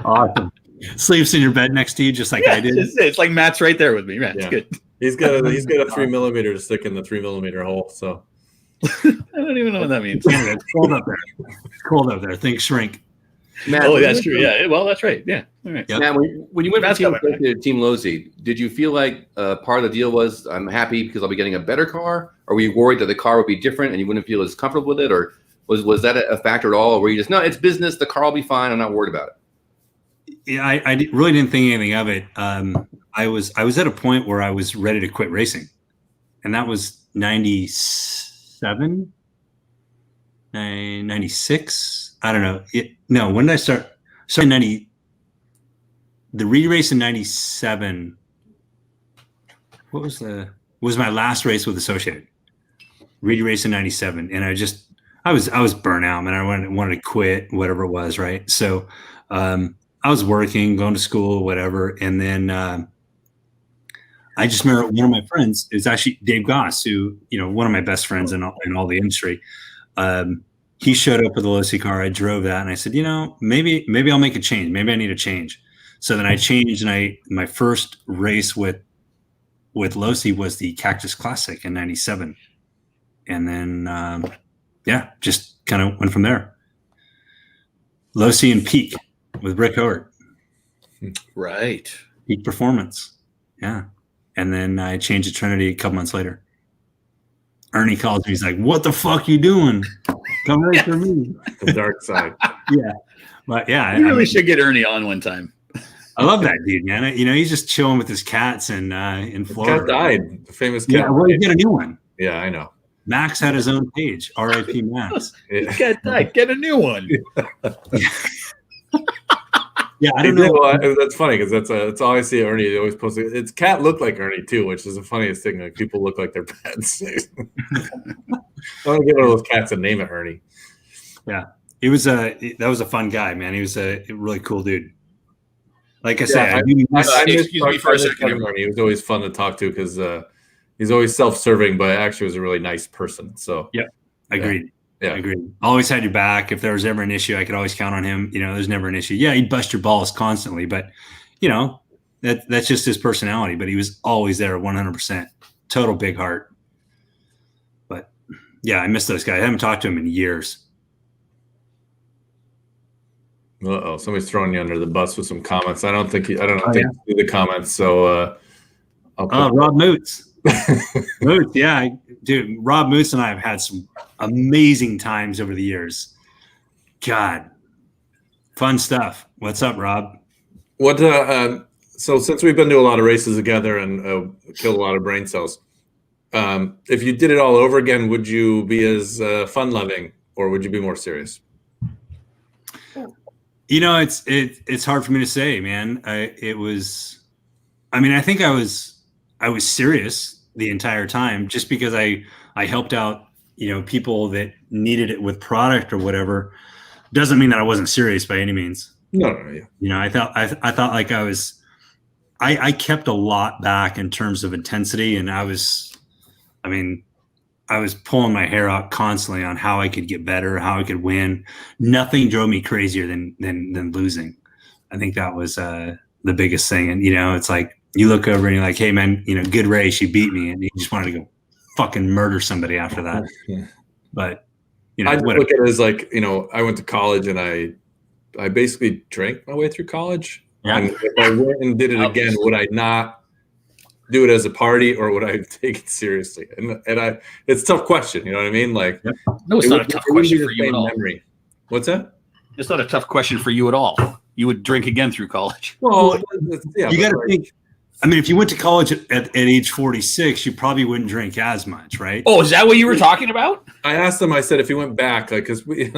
Awesome. Sleeps in your bed next to you, just like I did. It's like Matt's right there with me. Man, it's good. He's got a 3mm to stick in the 3mm hole. So I don't even know what that means. It's cold up there. It's cold up there. Think shrink. Matt, that's true. Yeah. Well, that's right. Yeah. All right. Yep. Matt, when you went to Team Lathe, did you feel like part of the deal was I'm happy because I'll be getting a better car? Or were you worried that the car would be different and you wouldn't feel as comfortable with it? Or was that a factor at all? Or were you just, no, it's business. The car will be fine. I'm not worried about it. Yeah, I really didn't think anything of it. I was at a point where I was ready to quit racing, and that was 97, 96. I don't know. When did I start? Started 90. The re-race in 97. What was my last race with Associated? Re-race in 97, and I was burnt out, man. I wanted to quit, whatever it was, right? So. I was working, going to school, whatever. And then I just remember one of my friends, it was actually Dave Goss, who, one of my best friends in all the industry. He showed up with a Lathe car. I drove that and I said, maybe I'll make a change. Maybe I need a change. So then I changed, and my first race with Lathe was the Cactus Classic in 97. And then, just kind of went from there. Lathe and Peak. With Rick Howard. Right. Peak performance. Yeah. And then I changed to Trinity a couple months later. Ernie calls me. He's like, "What the fuck you doing? Come right for me." The dark side. Yeah. But yeah, You really should get Ernie on one time. I love that dude, man. He's just chilling with his cats in Florida. Cat died. The famous cat. Yeah, well, you get a new one. Yeah, I know. Max had his own page. R.I.P. Max. Cat died. Get a new one. Yeah, I don't know. Well, that's funny because that's all I see. Ernie they always post. Its cat looked like Ernie too, which is the funniest thing. Like people look like their pets. I want to get one of those cats and name it Ernie. Yeah, that was a fun guy, man. He was a really cool dude. Like I said, excuse me for a second. Ernie. He was always fun to talk to because he's always self-serving, but actually was a really nice person. So yeah, agreed. Yeah. Agreed. Always had your back. If there was ever an issue, I could always count on him. There's never an issue. Yeah, he'd bust your balls constantly, but that's just his personality. But he was always there, 100%. Total big heart. But yeah, I miss those guys. I haven't talked to him in years. Uh-oh, somebody's throwing you under the bus with some comments. I don't think you see the comments. So Rob Moots. Moots, yeah, dude. Rob Moots and I have had some amazing times over the years. God, fun stuff. What's up, Rob? What? So since we've been to a lot of races together and killed a lot of brain cells, if you did it all over again, would you be as fun-loving, or would you be more serious? It's hard for me to say, man. I think I was serious the entire time just because I helped out, people that needed it with product or whatever. Doesn't mean that I wasn't serious by any means. No. Yeah. I thought like I kept a lot back in terms of intensity, and I was pulling my hair out constantly on how I could get better, how I could win. Nothing drove me crazier than losing. I think that was the biggest thing. And, it's like, you look over and you're like, "Hey man, good race. You beat me." And you just wanted to go fucking murder somebody after that. Yeah. But, I look at it as like, I went to college and I basically drank my way through college. Yeah. And if I went and did it again, would I not do it as a party, or would I take it seriously? And it's a tough question. You know what I mean? Like, no, it's not a tough question for you at all. Memory. What's that? It's not a tough question for you at all. You would drink again through college. Well, yeah, you got to think. If you went to college at age 46, you probably wouldn't drink as much, right? Oh, is that what you were talking about? I asked him. I said, if he went back, like, because we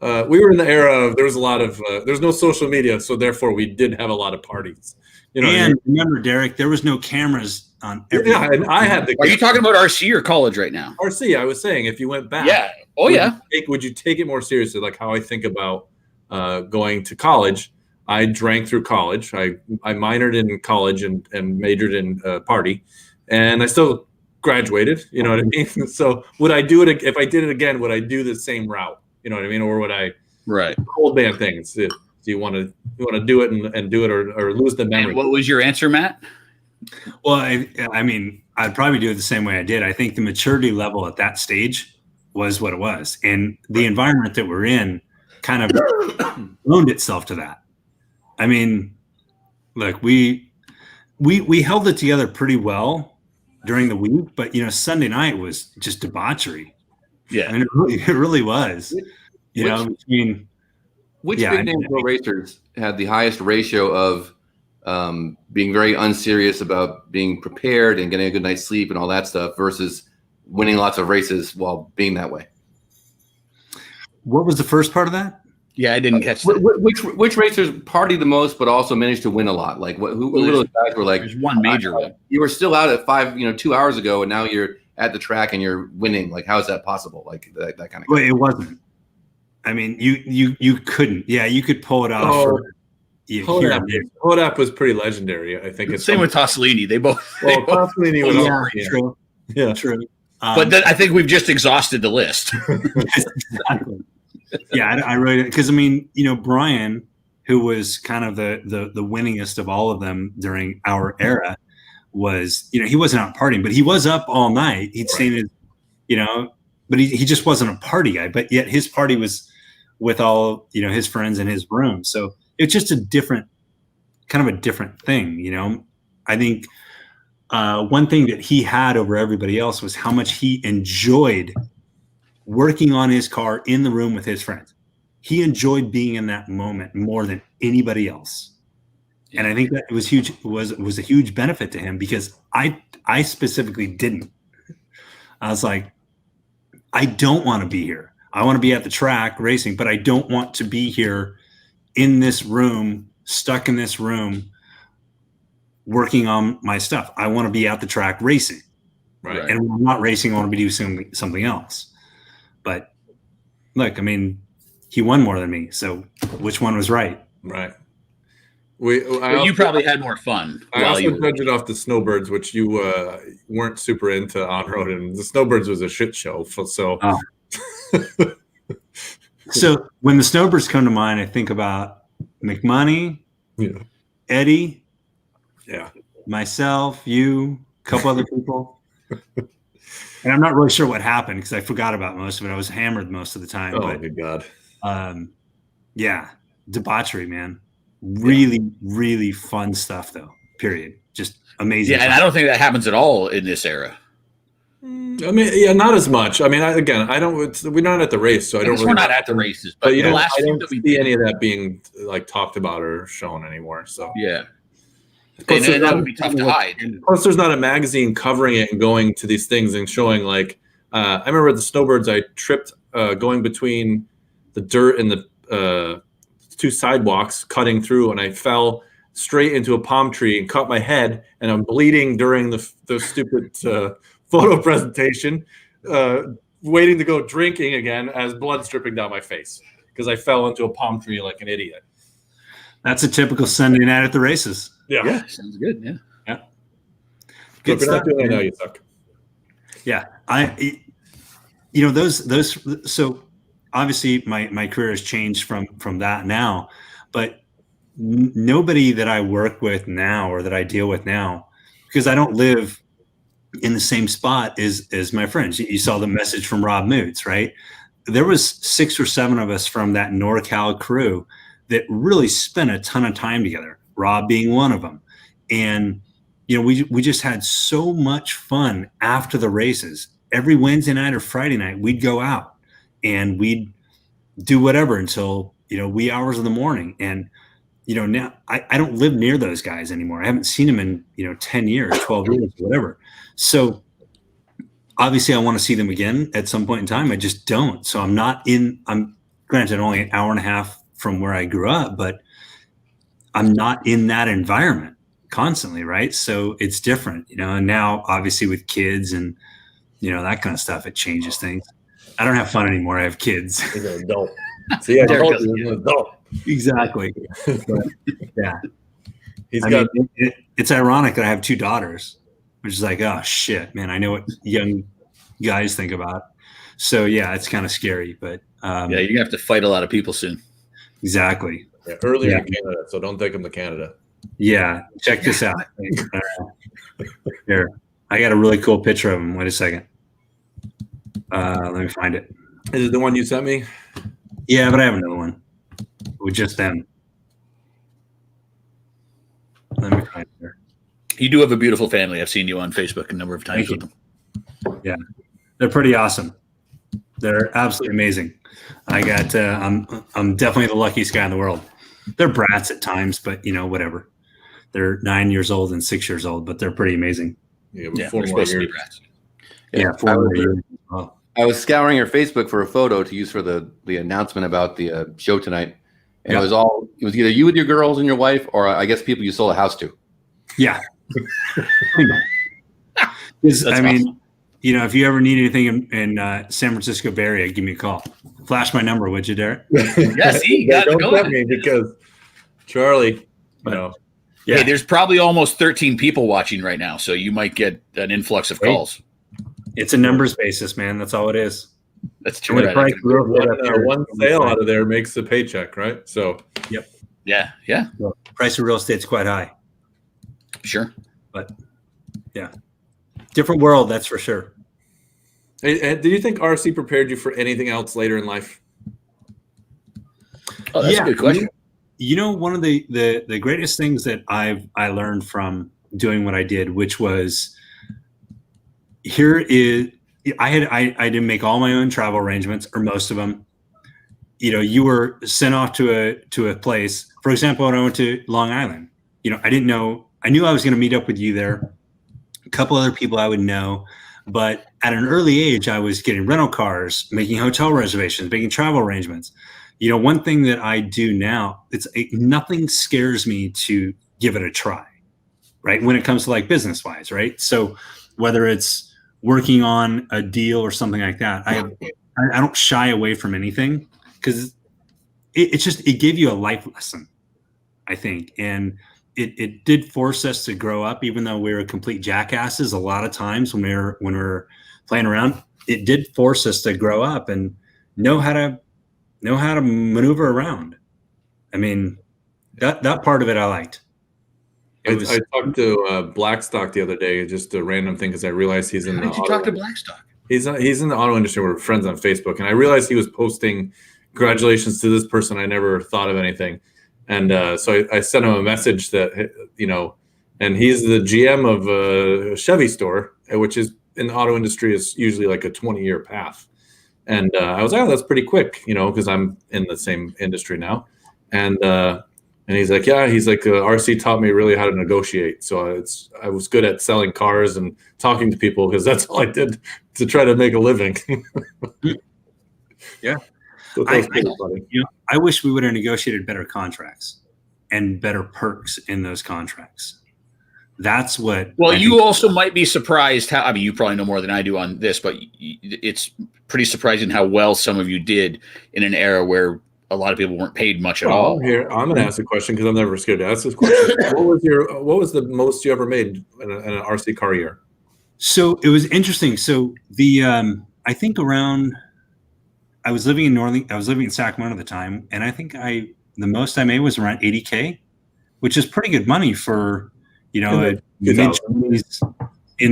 were in the era of there was a lot of there's no social media, so therefore we did have a lot of parties. And remember, Derek, there was no cameras on. Yeah, and I had the. Are you talking about RC or college right now? RC. I was saying, if you went back, yeah. Oh, yeah. Would you take it more seriously? Like how I think about going to college. I drank through college. I minored in college and majored in party, and I still graduated. You know what I mean? So would I do it if I did it again? Would I do the same route? You know what I mean? Or would I cold ban things? Do you want to do it and do it or lose the memory? And what was your answer, Matt? Well, I'd probably do it the same way I did. I think the maturity level at that stage was what it was, and the environment that we're in kind of loaned itself to that. Look, we held it together pretty well during the week, but Sunday night was just debauchery. Yeah, it really was. Which big name pro racers had the highest ratio of being very unserious about being prepared and getting a good night's sleep and all that stuff versus winning lots of races while being that way? What was the first part of that? Yeah, I didn't catch that. Which racers party the most, but also managed to win a lot? Like who those guys were like? There's one major one. You were still out at 2 hours ago, and now you're at the track and you're winning. Like, how is that possible? Like that kind of. Well, it wasn't. You couldn't. Yeah, you could pull it off. Hodap was pretty legendary. I think it's same with Tossolini. They both. Tossolini was true. Yeah, true. But I think we've just exhausted the list. Exactly. Yeah, I really, because Brian, who was kind of the winningest of all of them during our era, was he wasn't out partying, but he was up all night. He'd seen it, but he just wasn't a party guy. But yet his party was with all his friends in his room. So it's just a different kind of a different thing. You know, I think one thing that he had over everybody else was how much he enjoyed working on his car in the room with his friends. He enjoyed being in that moment more than anybody else. And I think that it was huge, was a huge benefit to him, because I specifically didn't. I was like, I don't want to be here. I want to be at the track racing, but I don't want to be here in this room, stuck in this room, working on my stuff. I want to be at the track racing. Right. And when I'm not racing, I want to be doing something else. But look, I mean, he won more than me. So which one was right? Right. You probably had more fun. I also judged it off the Snowbirds, which you weren't super into on road, and the Snowbirds was a shit show. So, so when the Snowbirds come to mind, I think about McMoney, Eddie, myself, you, a couple other people, and I'm not really sure what happened because I forgot about most of it. I was hammered most of the time. Oh, good God! Yeah, debauchery, man. Really fun stuff, though. Period. Just amazing. Yeah, and I don't think that happens at all in this era. I mean, not as much. I mean, we're not at the race, so I don't. We're not at the races, but you know, last I don't see any of that being like talked about or shown anymore. So yeah, and that would be tough to hide. Plus, there's not a magazine covering it and going to these things and showing like. I remember at the Snowbirds, I tripped going between the dirt and the two sidewalks, cutting through, and I fell straight into a palm tree and cut my head, and I'm bleeding during the stupid photo presentation, waiting to go drinking again as blood's dripping down my face because I fell into a palm tree like an idiot. That's a typical Sunday night at the races. Yeah, sounds good. Yeah. Good stuff. I know you suck. Yeah, those. So obviously, my career has changed from that now, but nobody that I work with now or that I deal with now, because I don't live in the same spot as my friends. You saw the message from Rob Moots, right? There was 6 or 7 of us from that NorCal crew that really spent a ton of time together, Rob being one of them. And, we just had so much fun after the races. Every Wednesday night or Friday night, we'd go out and we'd do whatever until, wee hours of the morning. And, now I don't live near those guys anymore. I haven't seen them in, 10 years, 12 years, whatever. So obviously I want to see them again at some point in time. I just don't. So I'm granted only an hour and a half from where I grew up, but I'm not in that environment constantly. Right. So it's different, and now obviously with kids and, that kind of stuff, it changes things. I don't have fun anymore. I have kids. He's an adult. See, I told you he's an adult. Exactly. But, yeah. It's ironic that I have 2 daughters, which is like, oh shit, man. I know what young guys think about. So yeah, it's kind of scary, but you're gonna have to fight a lot of people soon. Exactly. Yeah, earlier in Canada, so don't take them to Canada. Yeah, check this out. Here, I got a really cool picture of him. Wait a second. Let me find it. Is it the one you sent me? Yeah, but I have another one with just them. Let me find it here. You do have a beautiful family. I've seen you on Facebook a number of times with them. Yeah, they're pretty awesome. They're absolutely amazing. I got. I'm definitely the luckiest guy in the world. They're brats at times, but whatever. They're 9 years old and 6 years old, but they're pretty amazing. Yeah, 4 more years. Yeah, 4 more years. Well, I was scouring your Facebook for a photo to use for the announcement about the show tonight, and it was either you with your girls and your wife, or I guess people you sold a house to. Yeah. I mean, if you ever need anything in San Francisco Bay Area, give me a call. Flash my number, would you, Derek? Yes, he got it don't let me because Charlie, Yeah. Hey, there's probably almost 13 people watching right now, so you might get an influx of calls. It's a numbers basis, man. That's all it is. That's true. One sale out of there makes a paycheck, right? So, yep. Yeah. Well, price of real estate's quite high. Sure. But, yeah. Different world, that's for sure. Hey, do you think RC prepared you for anything else later in life? Oh, that's a good question. one of the greatest things that I learned from doing what I did, which was I didn't make all my own travel arrangements or most of them. You were sent off to a place. For example, when I went to Long Island, I didn't know. I knew I was going to meet up with you there. A couple other people I would know, but at an early age, I was getting rental cars, making hotel reservations, making travel arrangements. One thing that I do now, nothing scares me to give it a try, right? When it comes to like business wise, right? So whether it's working on a deal or something like that, I don't shy away from anything because it gave you a life lesson, I think. And it did force us to grow up, even though we were complete jackasses a lot of times when we were playing around. It did force us to grow up and know how to maneuver around. I mean, that part of it I liked. I talked to Blackstock the other day, just a random thing, because I realized he's in How the did you talk to Blackstock? He's in the auto industry. We're friends on Facebook, and I realized he was posting congratulations to this person. I never thought of anything. And so I sent him a message that, and he's the GM of a Chevy store, which is in the auto industry is usually like a 20-year path. And I was like, oh, that's pretty quick, because I'm in the same industry now. And he's like, yeah, he's like, RC taught me really how to negotiate. So I was good at selling cars and talking to people because that's all I did to try to make a living. Yeah. So I wish we would have negotiated better contracts and better perks in those contracts. That's what. Well, you also might be surprised how. I mean, you probably know more than I do on this, but it's pretty surprising how well some of you did in an era where a lot of people weren't paid much at all. I'm going to ask a question because I'm never scared to ask this question. What was the most you ever made in an RC car year? So it was interesting. So I think around. I was living in Sacramento at the time, and I think the most I made was around $80K, which is pretty good money for mid-20s.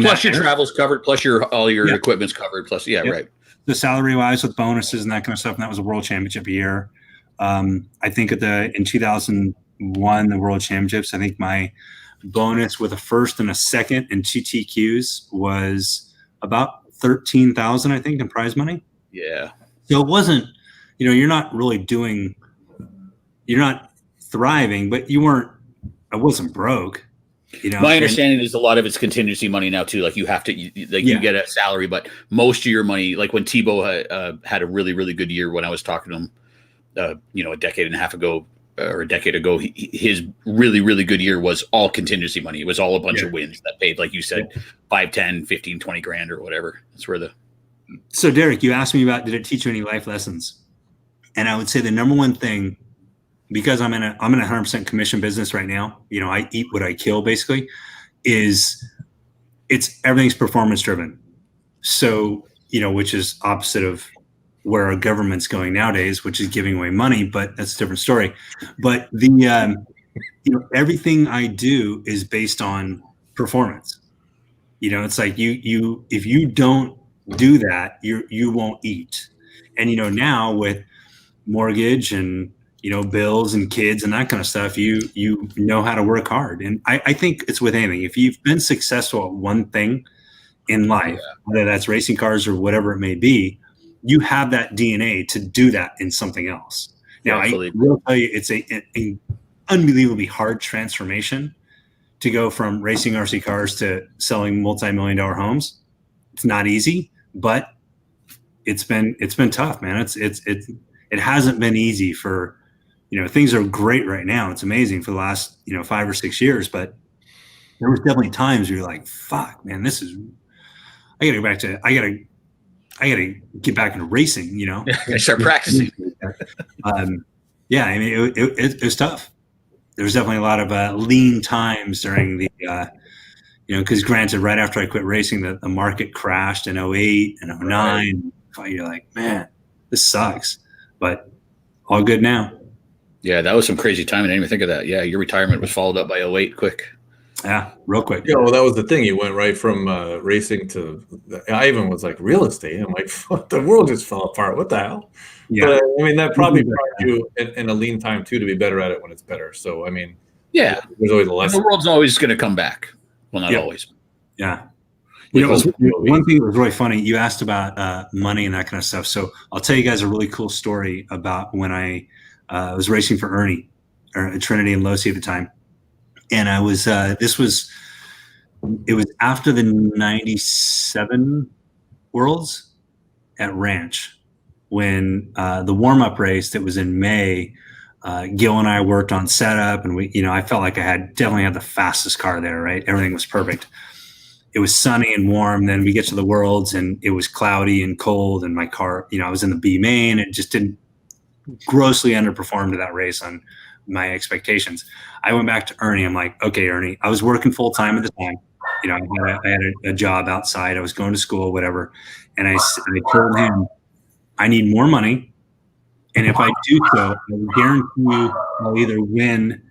Plus your travel's covered, plus all your equipment's covered, plus right. The salary wise with bonuses and that kind of stuff, and that was a world championship year. I think in 2001, the world championships, I think my bonus with a first and a second and 2 TQs was about $13,000, I think, in prize money. Yeah. So it wasn't, you're not thriving, but I wasn't broke. My understanding is a lot of it's contingency money now too. Like you have to, you get a salary, but most of your money, like when Tebow had a really, really good year when I was talking to him, a decade and a half ago or a decade ago, his really, really good year was all contingency money. It was all a bunch of wins that paid, like you said, 5, 10, 15, 20 grand or whatever. That's where So Derek, you asked me about, did it teach you any life lessons? And I would say the number one thing, because I'm in a 100% commission business right now, I eat what I kill basically, everything's performance driven. So, which is opposite of where our government's going nowadays, which is giving away money, but that's a different story. But everything I do is based on performance. It's like if you don't do that, you won't eat. And now with mortgage and bills and kids and that kind of stuff, you know how to work hard. And I think it's with anything. If you've been successful at one thing in life, whether that's racing cars or whatever it may be, you have that DNA to do that in something else. Now, I will tell you, it's an unbelievably hard transformation to go from racing RC cars to selling multi-million-dollar homes. It's not easy, but it's been tough, man. It hasn't been easy for, things are great right now. It's amazing for the last, 5 or 6 years, but there was definitely times where you're like, fuck, man, I gotta get back into racing, Start practicing. It was tough. There was definitely a lot of lean times during the, because granted, right after I quit racing, the market crashed in 08 and 09. Right. You're like, man, this sucks, but all good now. Yeah, that was some crazy time. I didn't even think of that. Yeah, your retirement was followed up by 08 quick. Yeah, real quick. Yeah, well, that was the thing. You went right from racing to. I even was like real estate. I'm like, the world just fell apart. What the hell? Yeah. But I mean, that probably brought you in a lean time too to be better at it when it's better. So I mean, Yeah, there's always a the lesson. world's always going to come back. Well, not always. Yeah. With You know, those one thing that was really funny, you asked about money and that kind of stuff. So I'll tell you guys a really cool story about when I was racing for Ernie, or at Trinity and Lathe at the time. And I was, it was after the 97 Worlds at Ranch, when the warm-up race that was in May, Gil and I worked on setup, and I felt like I definitely had the fastest car there, right? Everything was perfect. It was sunny and warm. Then we get to the Worlds and it was cloudy and cold, and my car, I was in the B main. It just didn't grossly underperform to that race on my expectations. I went back to Ernie. I'm like, okay, Ernie, I was working full time at the time. I had a job outside. I was going to school, whatever. And I told him, I need more money. And if I do so, I will guarantee you I'll either win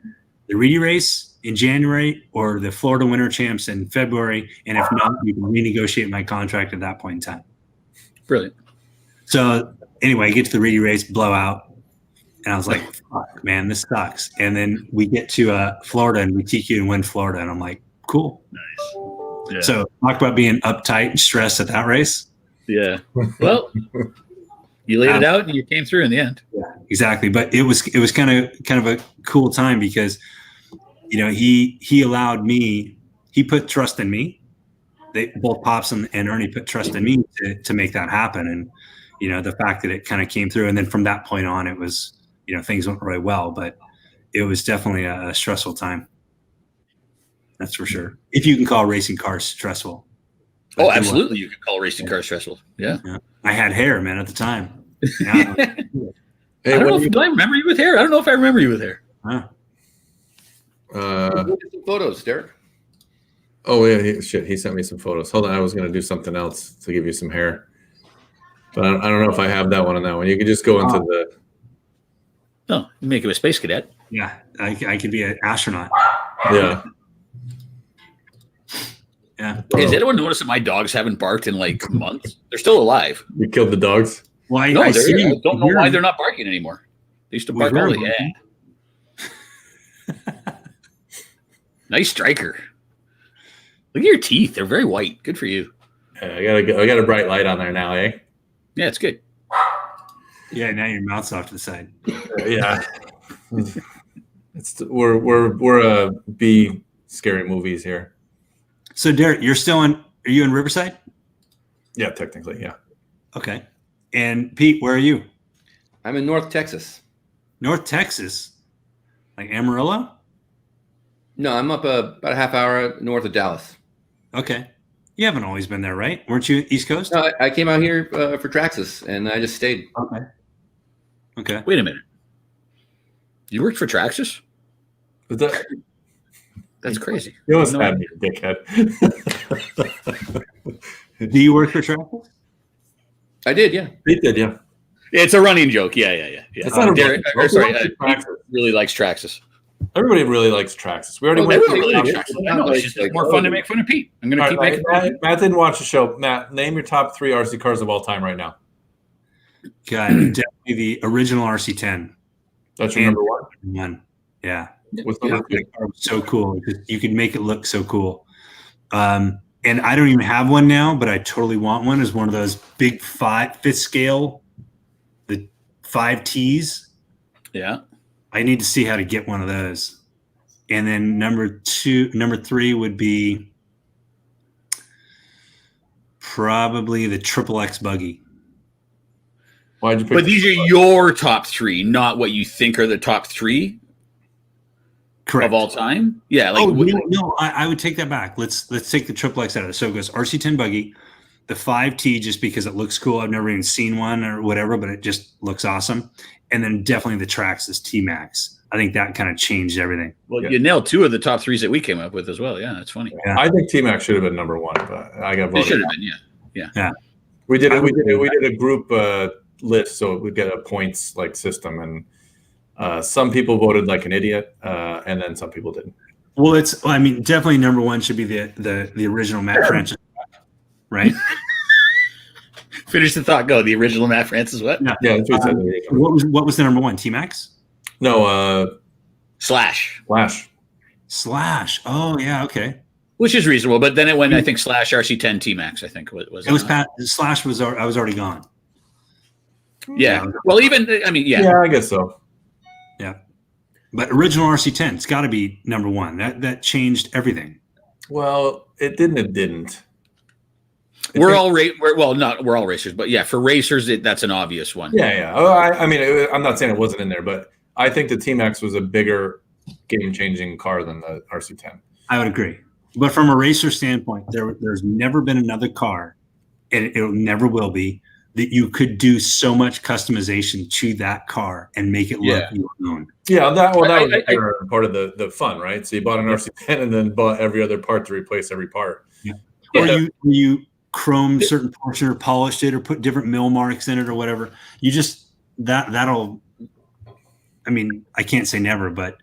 the Reedy race in January or the Florida Winter Champs in February. And if not, you can renegotiate my contract at that point in time. Brilliant. So anyway, I get to the Reedy race, blowout. And I was like, fuck, man, this sucks. And then we get to Florida and we TQ and win Florida. And I'm like, cool. Nice. Yeah. So talk about being uptight and stressed at that race. Yeah. Well, you laid it out and you came through in the end. Yeah, exactly. But it was kind of a cool time because, he allowed me, he put trust in me. Both Pops and Ernie put trust in me to make that happen. And, the fact that it kind of came through. And then from that point on, it was, things went really well, but it was definitely a stressful time. That's for sure. If you can call racing cars stressful. Oh, absolutely. You could call racing cars stressful. Yeah. I had hair, man, at the time. I don't know if I remember you with hair. I don't know if I remember you with hair. Huh. Look at some photos, Derek. Oh yeah, he sent me some photos. Hold on, I was gonna do something else to give you some hair, but I don't know if I have that one on that one. You could just go into the. No, you make him a space cadet. Yeah, I could be an astronaut. Yeah. Yeah. Hey, has anyone noticed that my dogs haven't barked in like months? They're still alive. You killed the dogs? Well, I I don't know why they're not barking anymore. They used to bark all the Nice striker. Look at your teeth. They're very white. Good for you. Yeah, I got a bright light on there now, eh? Yeah, it's good. Yeah, now your mouth's off to the side. Yeah. We're B scary movies here. So Derek, are you in Riverside? Yeah, technically, yeah. Okay. And Pete, where are you? I'm in North Texas. North Texas? Like Amarillo? No, I'm up about a half hour north of Dallas. Okay. You haven't always been there, right? Weren't you East Coast? No, I came out here for Traxxas, and I just stayed. Okay. Wait a minute. You worked for Traxxas? That's crazy. You almost had me, dickhead. Do you work for Traxxas? I did, yeah. He did, yeah. It's a running joke. Yeah. It's not a Derek, running joke. Pete really likes Traxxas. Everybody really likes Traxxas. We already went Everybody through really it. likes Traxxas. I know. It's just more fun to make fun of Pete. I'm going to keep making fun of Pete. Matt didn't watch the show. Matt, name your top 3 RC cars of all time right now. God, definitely the original RC10. That's your number one? One. Yeah. What's number 2? So cool. You could make it look so cool. And I don't even have one now, but I totally want one. Is one of those big 5th scale, the 5 Ts. Yeah. I need to see how to get one of those. And then number 3 would be probably the Triple X buggy. Why'd you pick But these are your top 3, not what you think are the top 3 Correct. of all time. Yeah. Like, No, I would take that back. Let's take the Triple X out of it. So it goes RC10 buggy, the 5T just because it looks cool. I've never even seen one or whatever, but it just looks awesome. And then definitely the Traxxas T-Max. I think that kind of changed everything. Well, you nailed 2 of the top 3s that we came up with as well. Yeah, that's funny. Yeah. I think T-Max should have been number 1, but I got It voted. should have been, yeah. We did a group list, so we get a points like system, and some people voted like an idiot, and then some people didn't. Well, I mean, definitely number one should be the original Matt Francis, right? Finish the thought. Go. The original Matt Francis. What? Yeah. Yeah, that's what he said. What was the number one? T-Max? No, Slash. Slash. Oh yeah, okay. Which is reasonable, but then it went. I think Slash RC10 T-Max. I think was. It was Slash was. I was already gone. Yeah. Well, even I mean, yeah. Yeah, I guess so. Yeah. But original RC10, it's got to be number one. That changed everything. Well, it didn't. It didn't. We're all racers, but yeah, for racers, that's an obvious one. Yeah. Oh, I mean, I'm not saying it wasn't in there, but I think the T-Max was a bigger game-changing car than the RC10. I would agree. But from a racer standpoint, there's never been another car, and it never will be, that you could do so much customization to that car and make it look your own. Yeah, that was part of the fun, right? So you bought an RC10 and then bought every other part to replace every part. Yeah. Or you chromed certain portion or polished it or put different mill marks in it or whatever. You just that'll. I mean, I can't say never, but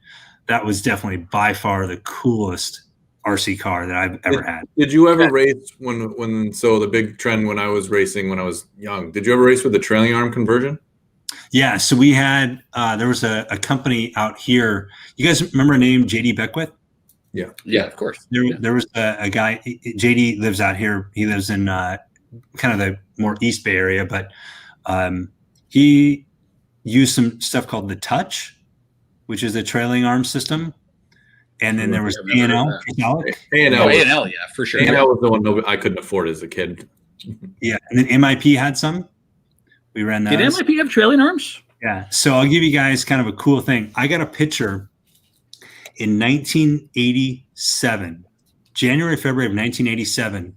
that was definitely by far the coolest RC car that I've ever had. Did you ever race when so the big trend when I was racing when I was young? Did you ever race with the trailing arm conversion? Yeah, so we had there was a company out here. You guys remember a name JD Beckwith? Yeah, of course. There was a guy. JD lives out here. He lives in kind of the more East Bay area, but he used some stuff called the Touch, which is a trailing arm system. And then there was A&L. A&L, yeah, for sure. A&L was the one I couldn't afford as a kid. Yeah, and then MIP had some. We ran those. Did MIP have trailing arms? Yeah. So I'll give you guys kind of a cool thing. I got a picture in 1987, January, February of 1987.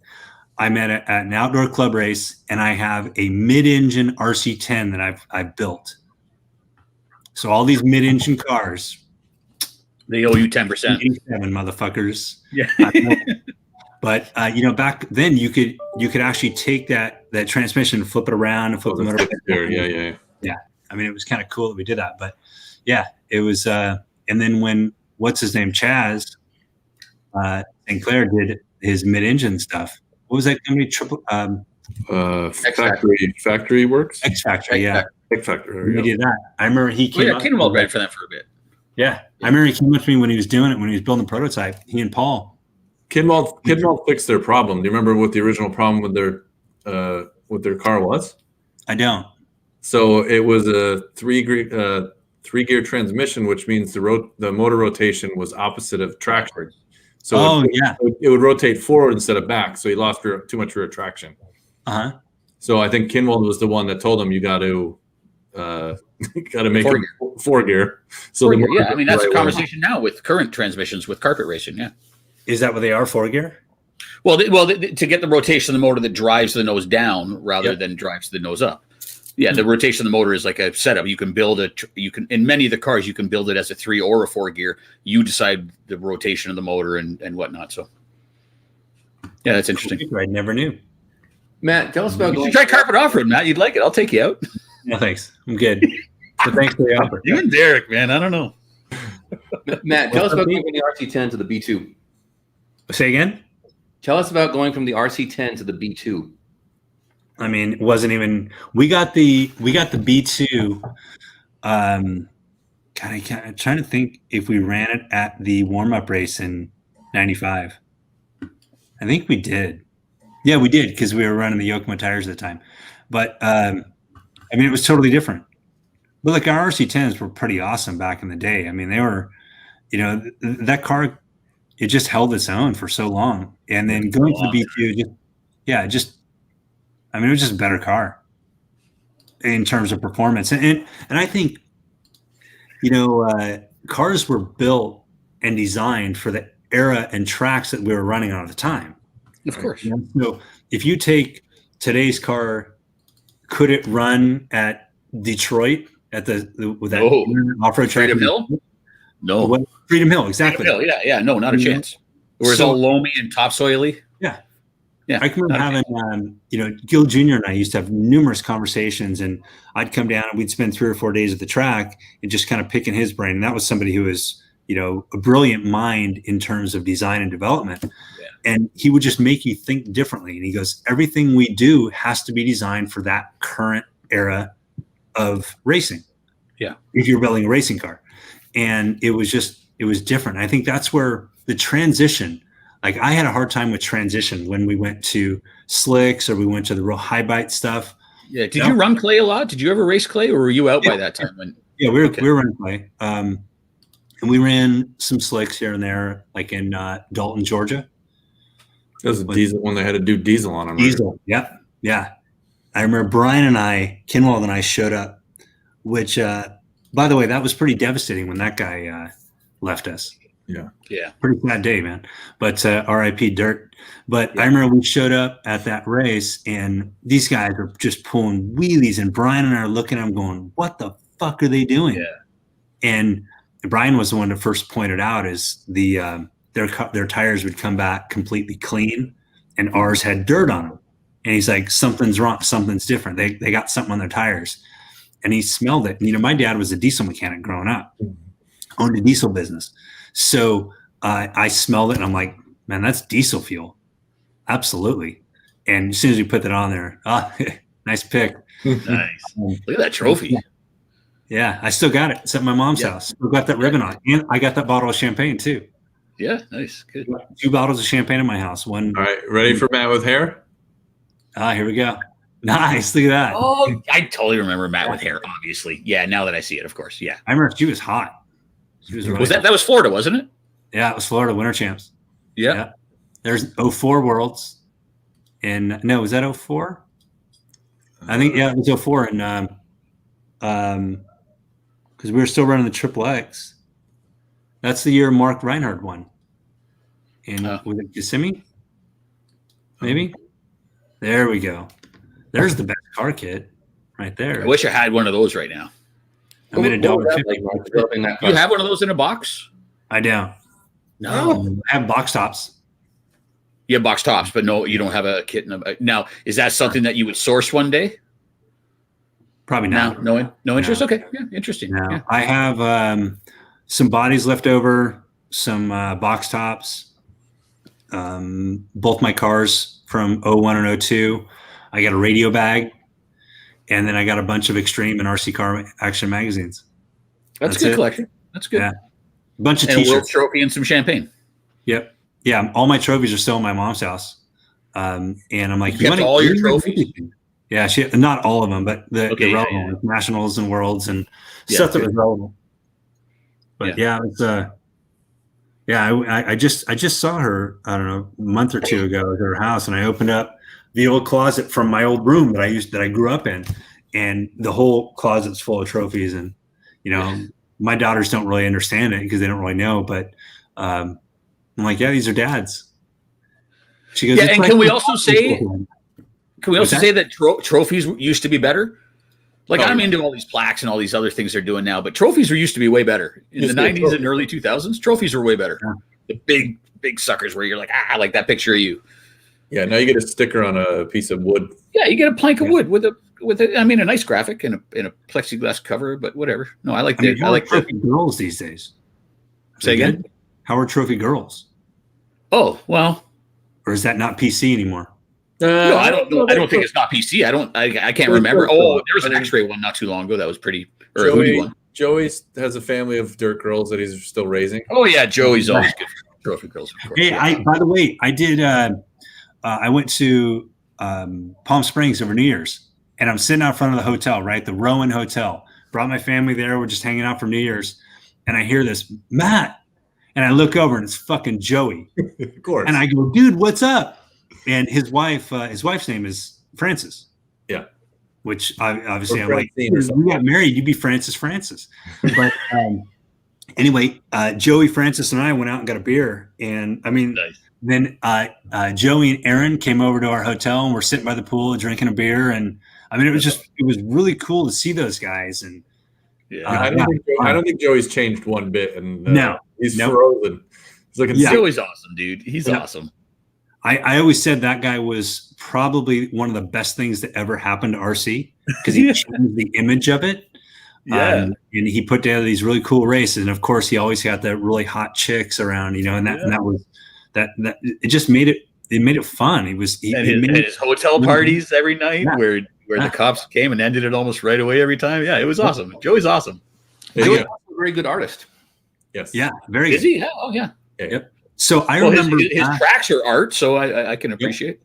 I'm at an outdoor club race, and I have a mid-engine RC10 that I've built. So all these mid-engine cars. They owe you 10%. 87 motherfuckers. Yeah. But back then you could actually take that transmission and flip it around and flip the motor. Yeah. I mean, it was kind of cool that we did that. But yeah, it was. And then when what's his name, Chaz St. Clair did his mid-engine stuff. What was that company? Factory Works. X Factory. Yeah. X Factory. He did that. I remember he came. Kinwald ran for that for a bit. Yeah, I remember he came up to me when he was doing it, when he was building the prototype. He and Paul. Kinwald fixed their problem. Do you remember what the original problem with their car was? I don't. So it was a three-gear transmission, which means the motor rotation was opposite of traction. So it would rotate forward instead of back. So he lost too much rear traction. So I think Kinwald was the one that told him you got to make it 4-gear. So I mean that's a conversation now with current transmissions with carpet racing. Yeah, is that what they are, 4-gear? Well, to get the rotation of the motor that drives the nose down rather than drives the nose up. Yeah, the rotation of the motor is like a setup. You can build in many of the cars you can build it as a 3 or a 4-gear. You decide the rotation of the motor and whatnot. So yeah, that's interesting. I never knew. Matt, tell us about. You should try carpet off-road, Matt. You'd like it. I'll take you out. No, thanks. I'm good. But thanks for the offer. You and Derek, man. I don't know. Matt, tell us about going from the RC10 to the B2. Say again? Tell us about going from the RC10 to the B2. I mean, it wasn't even. We got the B2. I'm trying to think if we ran it at the warm-up race in '95. I think we did. Yeah, we did because we were running the Yokomo tires at the time. But I mean, it was totally different. But like our RC10s were pretty awesome back in the day. I mean, they were, that car, it just held its own for so long. And then going to the B2, it was just a better car in terms of performance. And I think, cars were built and designed for the era and tracks that we were running on at the time. Of course. So if you take today's car, could it run at Detroit with that off-road track? Freedom Hill? No. Freedom Hill, exactly. Freedom Hill, yeah, no, not a chance. Where it's all loamy and topsoily. Yeah. I can remember having, Gil Jr. and I used to have numerous conversations, and I'd come down and we'd spend 3 or 4 days at the track and just kind of picking his brain. And that was somebody who was a brilliant mind in terms of design and development. And he would just make you think differently. And he goes, everything we do has to be designed for that current era of racing. Yeah. If you're building a racing car. And it was different. I think that's where the transition, like I had a hard time with transition when we went to slicks or we went to the real high bite stuff. Yeah. Did you run clay a lot? Did you ever race clay, or were you out by that time? We were running clay. And we ran some slicks here and there, like in Dalton, Georgia. That was a diesel when they had to do diesel on them. Diesel. Right? Yep. Yeah. I remember Kinwald and I showed up, which, by the way, that was pretty devastating when that guy left us. Yeah. Yeah. Pretty sad day, man. But RIP Dirt. But yeah. I remember we showed up at that race and these guys are just pulling wheelies, and Brian and I are looking at them going, what the fuck are they doing? Yeah. And Brian was the one that first pointed out is their tires would come back completely clean and ours had dirt on them. And he's like, something's wrong. Something's different. They got something on their tires. And he smelled it. And, my dad was a diesel mechanic growing up, owned a diesel business. So I smelled it and I'm like, man, that's diesel fuel. Absolutely. And as soon as we put that on there, nice pick. Nice. Look at that trophy. Yeah. I still got it. It's at my mom's house. Still got that ribbon on. And I got that bottle of champagne too. Yeah. Nice. Good. 2 bottles of champagne in my house. One. All right. Ready for Matt with hair? Here we go. Nice. Look at that. Oh, I totally remember Matt with hair, obviously. Yeah. Now that I see it, of course. Yeah. I remember she was hot. She was really that was Florida, wasn't it? Yeah. It was Florida Winter Champs. Yeah. There's 04 Worlds. And no, was that 04? I think, it was 04. And, because we were still running the Triple X. That's the year Mark Reinhardt won. And was it Kissimmee? Maybe? There we go. There's the best car kit right there. I wish I had one of those right now. I made $1.50. You have one of those in a box? I don't. No. I have box tops. You have box tops, but no, you don't have a kit. Now, is that something that you would source one day? Probably not. No interest? No. Okay. Yeah, interesting. No. Yeah. I have some bodies left over, some box tops, both my cars from 01 and 02. I got a radio bag, and then I got a bunch of Extreme and RC Car Action magazines. That's a good collection. That's good. Yeah. A bunch of and t-shirts. A world trophy and some champagne. Yep. Yeah. All my trophies are still in my mom's house. And I'm like, you kept all your trophies? Yeah, not all of them, but the relevant nationals and worlds and stuff that was relevant. But I just saw her, I don't know, a month or two ago at her house, and I opened up the old closet from my old room that I grew up in, and the whole closet's full of trophies. And my daughters don't really understand it because they don't really know, but I'm like, yeah, these are Dad's. She goes, and can we also say that trophies used to be better? Like, I'm into all these plaques and all these other things they're doing now, but trophies used to be way better. In the 90s and early 2000s, trophies were way better. Yeah. The big suckers where you're like, like that picture of you. Yeah, now you get a sticker on a piece of wood. Yeah, you get a plank of wood with a nice graphic and a plexiglass cover, but whatever. No, I like that. I like trophy girls these days. Say again? How are trophy girls? Oh, well. Or is that not PC anymore? No, I don't know. I don't think it's not PC. I can't remember. Oh, there was an X-ray one not too long ago that was pretty, or a hoodie one. Joey has a family of dirt girls that he's still raising. Oh yeah, Joey's always good for trophy girls. Of course. Hey, by the way, I did. I went to Palm Springs over New Year's, and I'm sitting out front of the hotel, right, the Rowan Hotel. Brought my family there. We're just hanging out for New Year's, and I hear this, Matt, and I look over, and it's fucking Joey. Of course. And I go, dude, what's up? And his wife's name is Frances. Yeah. Which obviously I'm like, you got married, you'd be Francis. But anyway, Joey, Francis, and I went out and got a beer. And I mean, then Joey and Aaron came over to our hotel and we're sitting by the pool drinking a beer. And I mean, it was really cool to see those guys. And I don't think Joey's changed one bit. And no, he's frozen. He's looking Joey's awesome, dude. He's awesome. I always said that guy was probably one of the best things that ever happened to RC because he changed the image of it. And he put together these really cool races, and of course, he always got the really hot chicks around, and that was that. It just made it fun. His hotel parties every night, where the cops came and ended it almost right away every time. Yeah, it was awesome. Joey's awesome. Joey's a very good artist. Yes. Yeah, very. Is he? Oh yeah. Yep. So I remember his tracks are art, so I can appreciate.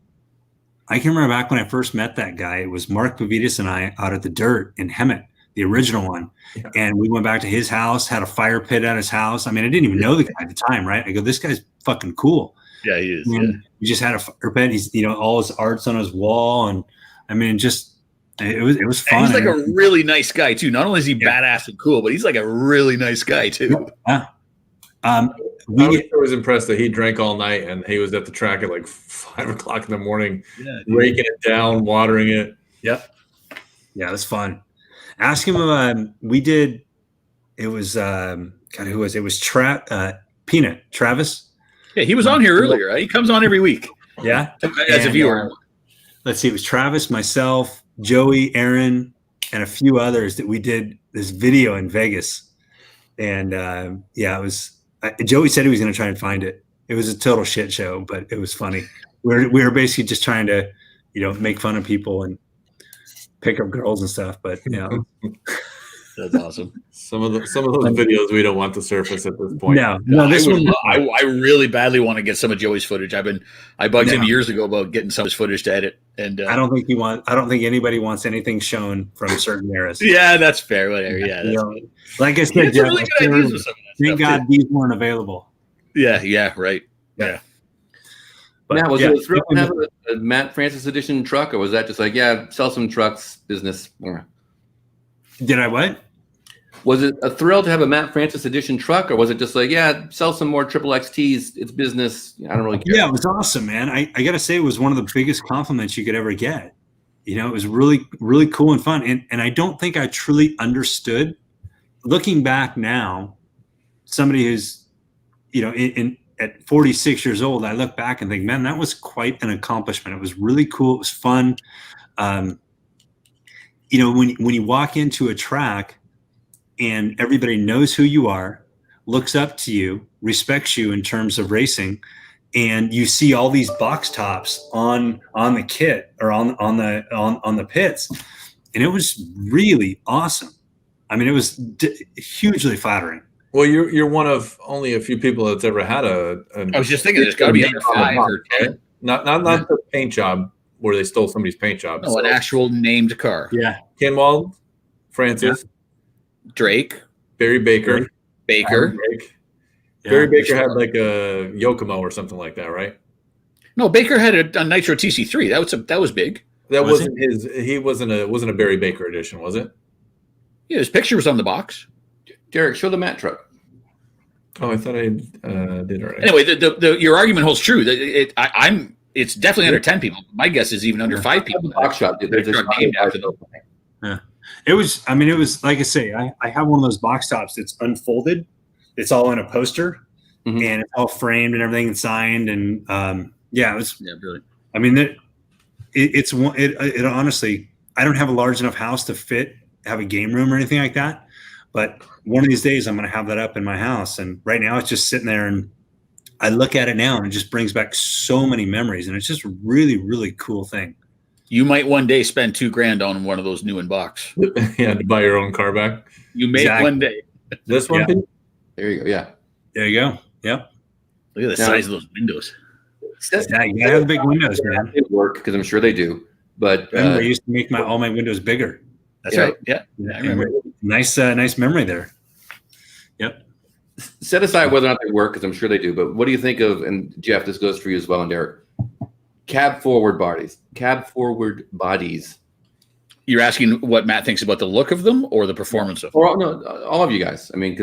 I can remember back when I first met that guy. It was Mark Pavitas and I out at the Dirt in Hemet, the original one. Yeah. And we went back to his house, had a fire pit at his house. I mean, I didn't even know the guy at the time, right? I go, this guy's fucking cool. Yeah, he is. And we just had a fire pit. He's, all his art's on his wall. And I mean, it was fun. And he's like a really nice guy too. Not only is he badass and cool, but he's like a really nice guy too. Yeah. I was impressed that he drank all night and he was at the track at like 5 o'clock in the morning, raking it down, watering it. Yep. Yeah, it was fun. Ask him. We did. It was who was it? It was Peanut Travis. Yeah, he was on here earlier. Right? He comes on every week. Yeah, as a viewer. Let's see. It was Travis, myself, Joey, Aaron, and a few others that we did this video in Vegas. And it was. Joey said he was going to try and find it. It was a total shit show, but it was funny. We were basically just trying to, make fun of people and pick up girls and stuff. But that's awesome. Some of those videos we don't want to surface at this point. No. This one, I really badly want to get some of Joey's footage. I bugged him years ago about getting some of his footage to edit. And I don't think anybody wants anything shown from certain eras. Yeah, that's fair. Whatever. Yeah, like I said, Jeff, thank God these weren't available. Yeah, right. Yeah. But now, was it a thrill to have a Matt Francis edition truck, or was that just like, sell some trucks, business? Did I what? Was it a thrill to have a Matt Francis edition truck, or was it just like, sell some more triple XTs, it's business? I don't really care. Yeah, it was awesome, man. I got to say, it was one of the biggest compliments you could ever get. It was really, really cool and fun. And I don't think I truly understood. Looking back now, somebody who's, at 46 years old, I look back and think, man, that was quite an accomplishment. It was really cool. It was fun. When you walk into a track and everybody knows who you are, looks up to you, respects you in terms of racing, and you see all these box tops on the kit or on the pits, and it was really awesome. I mean, it was hugely flattering. Well, you're one of only a few people that's ever had I was just thinking, there's got to be under 5 or 10. Not the paint job where they stole somebody's paint job. No, an actual named car. Yeah. Kenwald, Francis, Drake, Barry Baker. Barry Baker had like a Yokomo or something like that, right? No, Baker had a Nitro TC3. That was big. That wasn't his. He wasn't a Barry Baker edition, was it? Yeah, his picture was on the box. Derek, show the Matt truck. Oh, I thought I did already. Anyway, your argument holds true. It's definitely under 10 people. My guess is even under 5 people. Box shop. Yeah. It was like I say, I have one of those box tops that's unfolded. It's all in a poster, and it's all framed and everything and signed. And it was. Yeah, really. I mean, it honestly, I don't have a large enough house to have a game room or anything like that. But one of these days, I'm going to have that up in my house. And right now, it's just sitting there, and I look at it now, and it just brings back so many memories. And it's just a really, really cool thing. You might one day spend $2,000 on one of those new in box. Yeah, to buy your own car back. You may one day. This one, yeah. There you go. Yeah. There you go. Yep. Look at the size of those windows. Yeah, you gotta have big windows, man. They work because I'm sure they do. But I used to make all my windows bigger. That's right. Yeah. I remember. Nice memory there. Yep. Set aside whether or not they work, because I'm sure they do. But what do you think of? And Jeff, this goes for you as well, and Derek. Cab forward bodies. You're asking what Matt thinks about the look of them or the performance of them? Or no, all of you guys. I mean,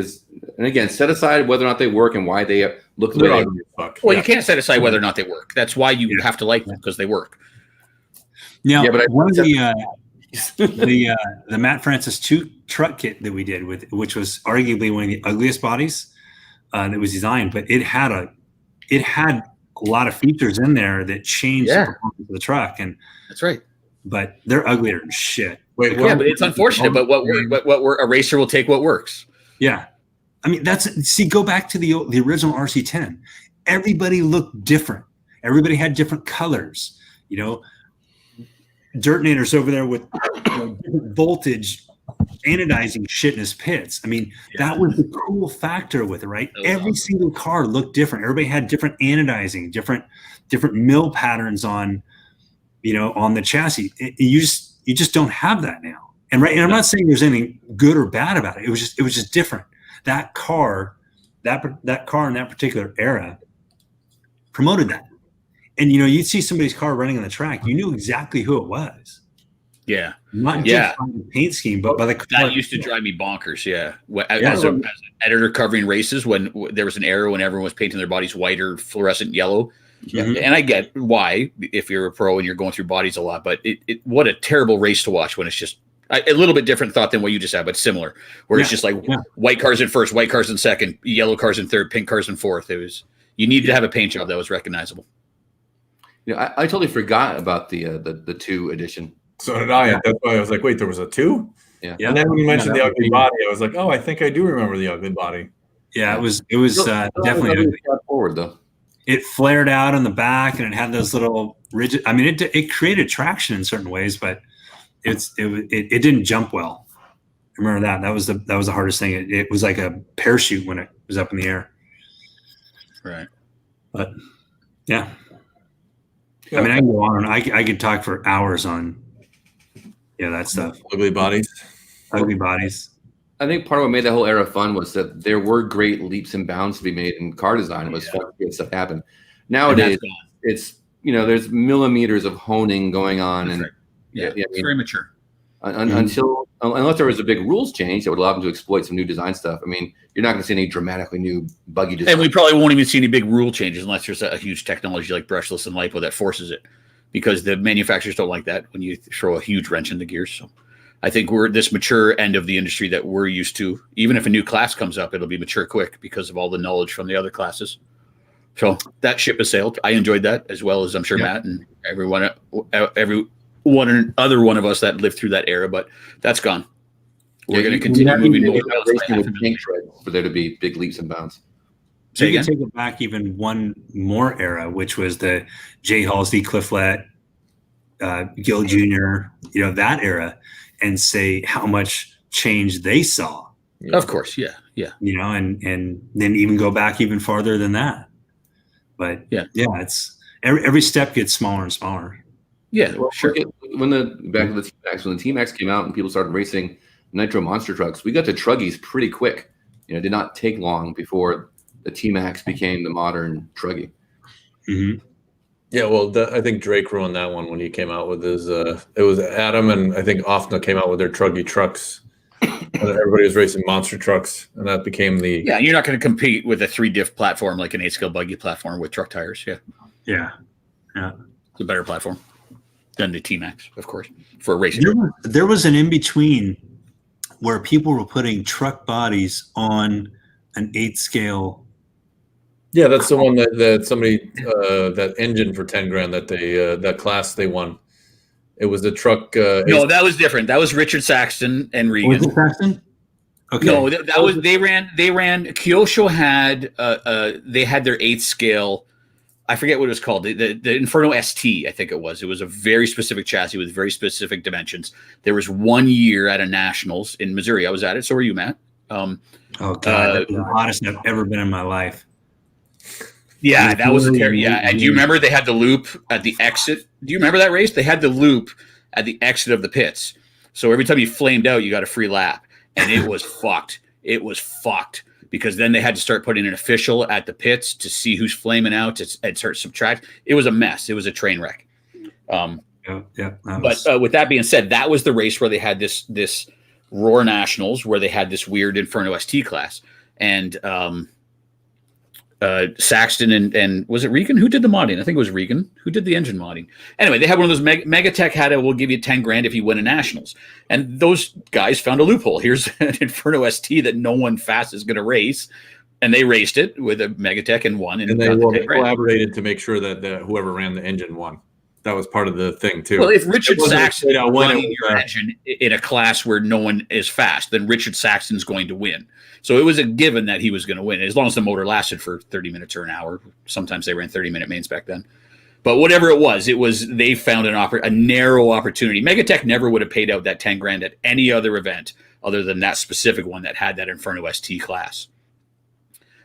and again, set aside whether or not they work and why they look the way they look. Well, you can't set aside whether or not they work. That's why you have to like them, because they work. Now, one of the Matt Francis 2 truck kit that we did which was arguably one of the ugliest bodies that was designed, but it had a lot of features in there that changed the performance of the truck. And that's right. But they're uglier than shit. Wait, Yeah, but it's unfortunate. But a racer will take what works. Yeah. I mean, go back to the original RC10. Everybody looked different. Everybody had different colors. You know, Dirtinator's over there with different voltage anodizing shit in his pits. I mean, that was the cool factor with it, right? Every single car looked different. Everybody had different anodizing, different mill patterns on, on the chassis. You just don't have that now. And I'm not saying there's anything good or bad about it. It was just different. That car in that particular era promoted that. And you'd see somebody's car running on the track, you knew exactly who it was. Yeah. Not just by the paint scheme, but by the car. That used to drive me bonkers. Yeah. As an editor covering races, when there was an era when everyone was painting their bodies white or fluorescent yellow. Mm-hmm. And I get why, if you're a pro and you're going through bodies a lot, but what a terrible race to watch when it's just a little bit different thought than what you just had, but similar, where it's just like white cars in first, white cars in second, yellow cars in third, pink cars in fourth. You needed to have a paint job that was recognizable. I totally forgot about the 2 edition. So did I. That's why I was like, wait, there was a 2? Yeah. And then when you mentioned the ugly body, I was like, oh, I think I do remember the ugly body. Yeah, it was definitely ugly. Forward though. It flared out on the back, and it had those little rigid. I mean, it created traction in certain ways, but it didn't jump well. I remember that. That was the hardest thing. It was like a parachute when it was up in the air. Right. But yeah. I mean, I can go on and I could talk for hours on that stuff. Ugly bodies. Ugly bodies. I think part of what made that whole era fun was that there were great leaps and bounds to be made in car design. It was fun to get stuff happen. Nowadays, it's there's millimeters of honing going on. That's and right. It's very mature. Unless there was a big rules change that would allow them to exploit some new design stuff. I mean, you're not going to see any dramatically new buggy design. And we probably won't even see any big rule changes unless there's a huge technology like brushless and lipo that forces it, because the manufacturers don't like that when you throw a huge wrench in the gears. So I think we're at this mature end of the industry that we're used to. Even if a new class comes up, it'll be mature quick because of all the knowledge from the other classes. So that ship has sailed. I enjoyed that, as well as I'm sure Matt and every other one of us that lived through that era, but that's gone. We're going to continue moving for there to be big leaps and bounds. So you can take it back even one more era, which was the J. Halsey, Clifflet, Gil Jr., that era, and say how much change they saw. Yeah. Of course, yeah. And then even go back even farther than that. But it's every step gets smaller and smaller. Yeah, well, sure. When the T-Max came out and people started racing nitro monster trucks, we got to truggies pretty quick. It did not take long before the T-Max became the modern truggy. Mm-hmm. Yeah, well, I think Drake ruined that one when he came out with his. It was Adam and I think Offna came out with their truggy trucks, and everybody was racing monster trucks, and that became the. Yeah, you're not going to compete with a 3-diff platform like an 8-scale buggy platform with truck tires. Yeah, it's a better platform than the T-Max, of course, for a racing. There was an in-between where people were putting truck bodies on an 8-scale. Yeah, that's the one that somebody that engine for $10,000 that they that class they won. It was the truck. No, that was different. That was Richard Saxton and Regan. Was it Saxton? Okay. No, that was they ran. Kyosho had they had their 8-scale. I forget what it was called. The Inferno ST, I think it was. It was a very specific chassis with very specific dimensions. There was one year at a Nationals in Missouri. I was at it. So were you, Matt? Oh God, that's the hottest I've ever been in my life. Yeah, that was scary. Yeah, and do you remember they had the loop at the exit? Do you remember that race? They had the loop at the exit of the pits. So every time you flamed out, you got a free lap, and it was fucked. It was fucked because then they had to start putting an official at the pits to see who's flaming out and start subtract. It was a mess. It was a train wreck. But with that being said, that was the race where they had this Roar Nationals where they had this weird Inferno ST class, and Saxton and was it Regan who did the modding? I think it was Regan who did the engine modding. Anyway, they had one of those Megatech had we'll give you $10,000 if you win a Nationals, and those guys found a loophole. Here's an Inferno ST that no one fast is going to race, and they raced it with a Megatech and won. And they collaborated to make sure that whoever ran the engine won. That was part of the thing too. Well, if Richard It wasn't Saxon straight out when running it was, your engine in a class where no one is fast, then Richard Saxon's going to win. So it was a given that he was going to win, as long as the motor lasted for 30 minutes or an hour. Sometimes they ran 30-minute mains back then. But whatever it was they found a narrow opportunity. Megatech never would have paid out that 10 grand at any other event other than that specific one that had that Inferno ST class.